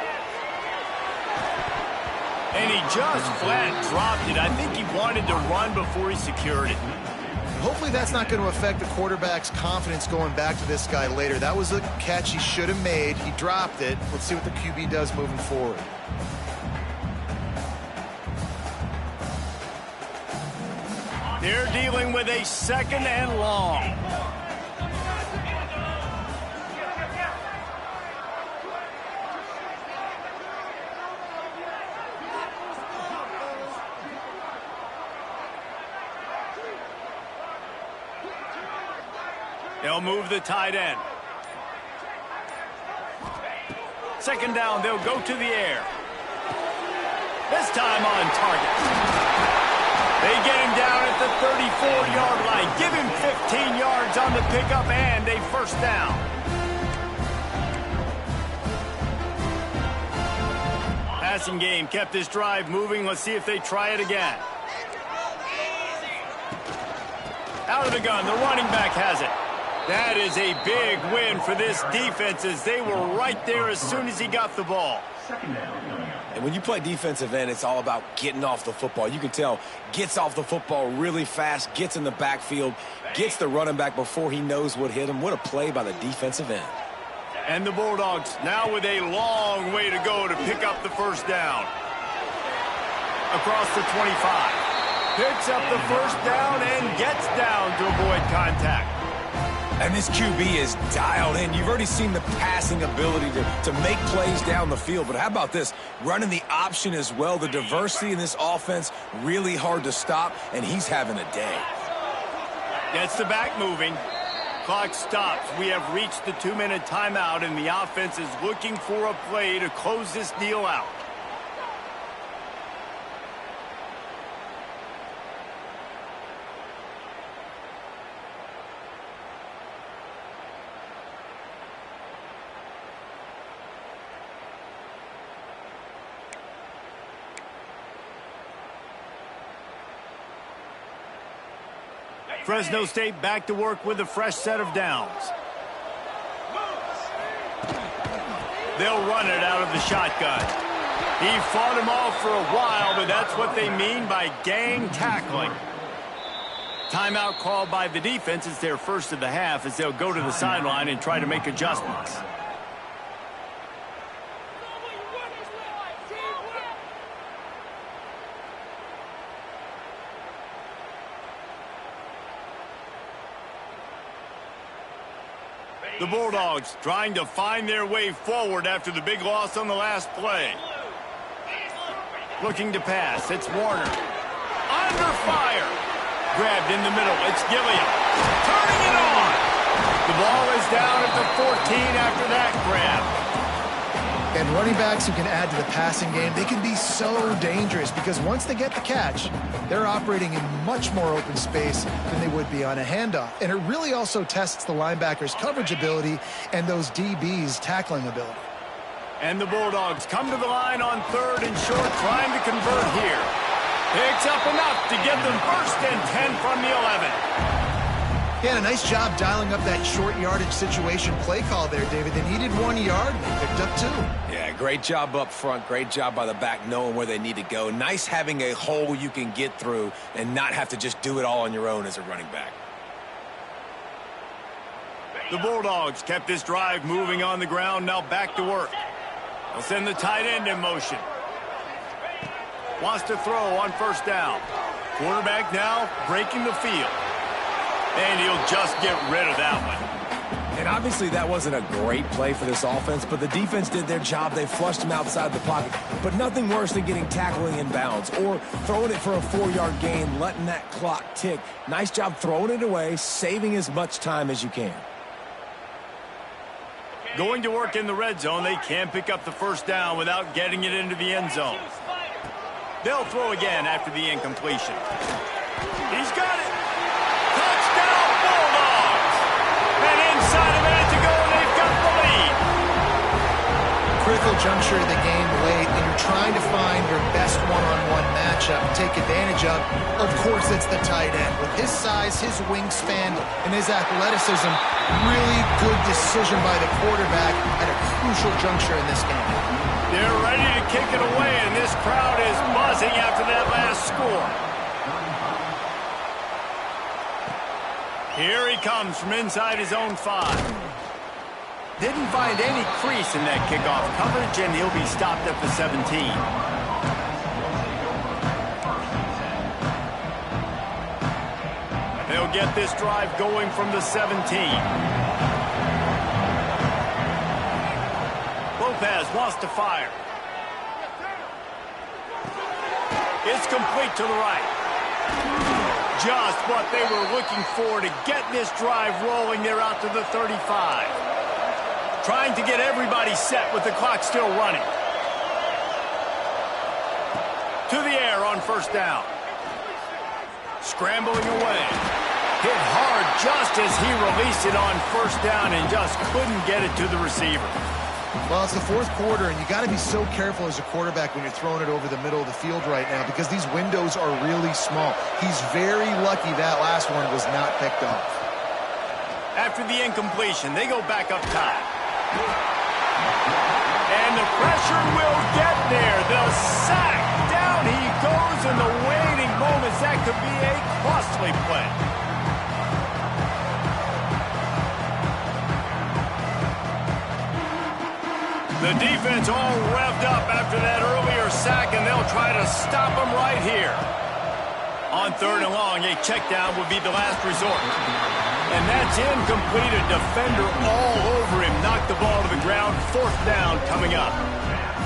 Speaker 1: And he just flat dropped it. I think he wanted to run before he secured it.
Speaker 3: Hopefully that's not going to affect the quarterback's confidence going back to this guy later. That was a catch he should have made. He dropped it. Let's see what the QB does moving forward.
Speaker 1: They're dealing with a 2nd and long. They'll move the tight end. 2nd down, they'll go to the air. This time on target. They get him down at the 34-yard line. Give him 15 yards on the pickup and a 1st down. Passing game kept this drive moving. Let's see if they try it again. Out of the gun, the running back has it. That is a big win for this defense as they were right there as soon as he got the ball.
Speaker 2: And when you play defensive end, it's all about getting off the football. You can tell, gets off the football really fast, gets in the backfield, gets the running back before he knows what hit him. What a play by the defensive end.
Speaker 1: And the Bulldogs now with a long way to go to pick up the 1st down. Across the 25. Picks up the 1st down and gets down to avoid contact.
Speaker 2: And this QB is dialed in. You've already seen the passing ability to make plays down the field. But how about this? Running the option as well. The diversity in this offense, really hard to stop, and he's having a day.
Speaker 1: Gets the back moving. Clock stops. We have reached the 2-minute timeout, and the offense is looking for a play to close this deal out. Fresno State back to work with a fresh set of downs. They'll run it out of the shotgun. He fought him off for a while, but that's what they mean by gang tackling. Timeout called by the defense. It's their first of the half as they'll go to the sideline and try to make adjustments. The Bulldogs trying to find their way forward after the big loss on the last play. Looking to pass. It's Warner. Under fire. Grabbed in the middle. It's Gilliam. Turning it on. The ball is down at the 14 after that grab.
Speaker 3: And running backs who can add to the passing game, they can be so dangerous because once they get the catch, they're operating in much more open space than they would be on a handoff. And it really also tests the linebackers' coverage ability and those DBs' tackling ability.
Speaker 1: And the Bulldogs come to the line on 3rd and short, trying to convert here. Picks up enough to get them 1st and 10 from the 11.
Speaker 3: Yeah, a nice job dialing up that short yardage situation play call there, David. They needed 1 yard, and they picked up 2.
Speaker 2: Yeah, great job up front. Great job by the back knowing where they need to go. Nice having a hole you can get through and not have to just do it all on your own as a running back.
Speaker 1: The Bulldogs kept this drive moving on the ground, now back to work. They'll send the tight end in motion. Wants to throw on 1st down. Quarterback now breaking the field. And he'll just get rid of that one.
Speaker 2: And obviously that wasn't a great play for this offense, but the defense did their job. They flushed him outside the pocket. But nothing worse than getting tackling in bounds or throwing it for a 4-yard gain, letting that clock tick. Nice job throwing it away, saving as much time as you can.
Speaker 1: Going to work in the red zone, they can pick up the 1st down without getting it into the end zone. They'll throw again after the incompletion. He's got it. Touchdown, Bulldogs! And inside a minute to go, and they've got the lead.
Speaker 3: Critical juncture of the game late, and you're trying to find your best one-on-one matchup and take advantage of course, it's the tight end. With his size, his wingspan, and his athleticism, really good decision by the quarterback at a crucial juncture in this game.
Speaker 1: They're ready to kick it away, and this crowd is buzzing after that last score. Here he comes from inside his own 5. Didn't find any crease in that kickoff coverage, and he'll be stopped at the 17. They'll get this drive going from the 17. Lopez wants to fire. It's complete to the right. Just what they were looking for to get this drive rolling. They're out to the 35. Trying to get everybody set with the clock still running. To the air on 1st down. Scrambling away. Hit hard just as he released it on 1st down and just couldn't get it to the receiver.
Speaker 3: Well, it's the 4th quarter, and you got to be so careful as a quarterback when you're throwing it over the middle of the field right now because these windows are really small. He's very lucky that last one was not picked off.
Speaker 1: After the incompletion, they go back up top. And the pressure will get there. The sack. Down he goes in the waiting moments. That could be a costly play. The defense all revved up after that earlier sack, and they'll try to stop him right here. On 3rd and long, a check down would be the last resort. And that's incomplete. A defender all over him. Knocked the ball to the ground. 4th down coming up.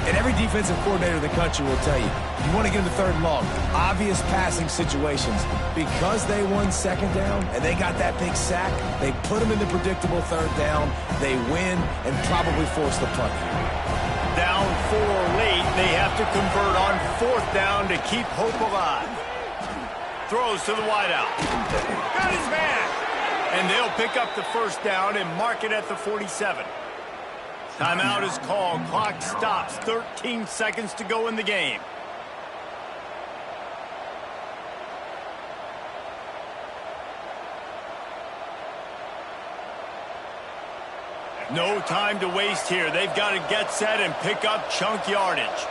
Speaker 2: And every defensive coordinator in the country will tell you, you want to get into third and long, obvious passing situations. Because they won second down and they got that big sack, they put them into predictable third down, they win, and probably force the punt.
Speaker 1: Down 4 late, they have to convert on 4th down to keep hope alive. Throws to the wideout. Got his man. And they'll pick up the first down and mark it at the 47. Timeout is called. Clock stops. 13 seconds to go in the game. No time to waste here. They've got to get set and pick up chunk yardage.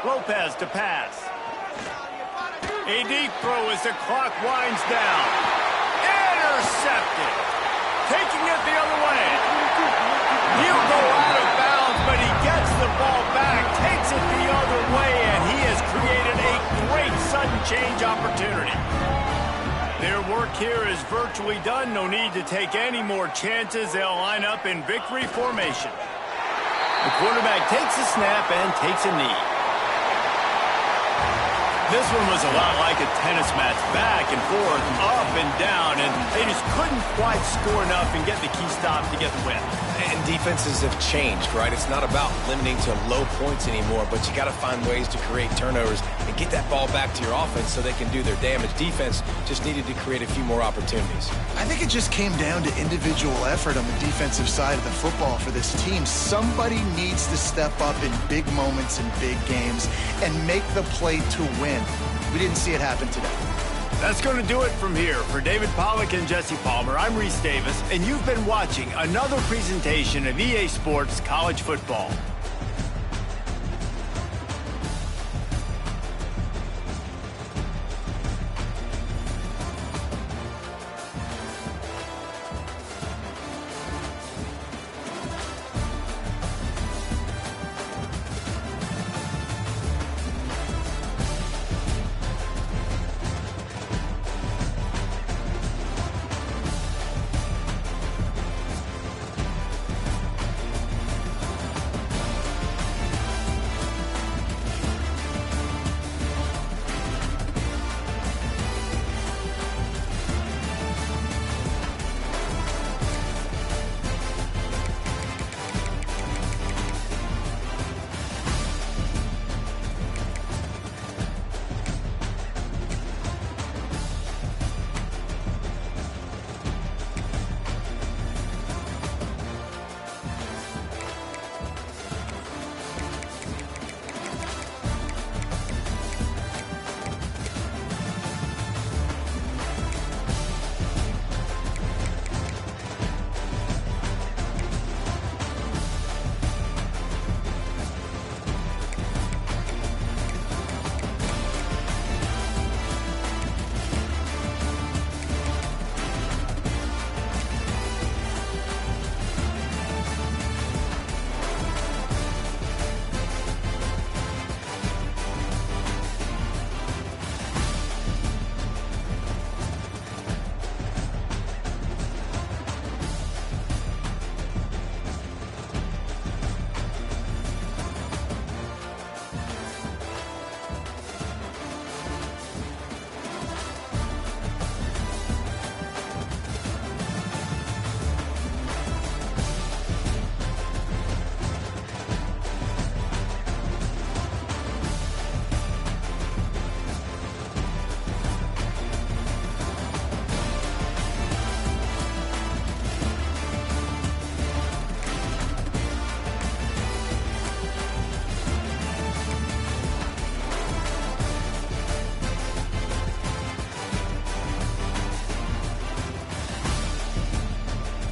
Speaker 1: Lopez to pass. A deep throw as the clock winds down. Intercepted. Taking it the other way. He'll go out of bounds, but he gets the ball back, takes it the other way, and he has created a great sudden change opportunity. Their work here is virtually done. No need to take any more chances. They'll line up in victory formation. The quarterback takes a snap and takes a knee. This one was a lot like a tennis match, back and forth, up and down, and they just couldn't quite score enough and get the key stop to get the win.
Speaker 2: And defenses have changed, right? It's not about limiting to low points anymore, but you got to find ways to create turnovers and get that ball back to your offense so they can do their damage. Defense just needed to create a few more opportunities.
Speaker 3: I think it just came down to individual effort on the defensive side of the football for this team. Somebody needs to step up in big moments in big games and make the play to win. We didn't see it happen today.
Speaker 1: That's going to do it from here. For David Pollack and Jesse Palmer, I'm Reese Davis, and you've been watching another presentation of EA Sports College Football.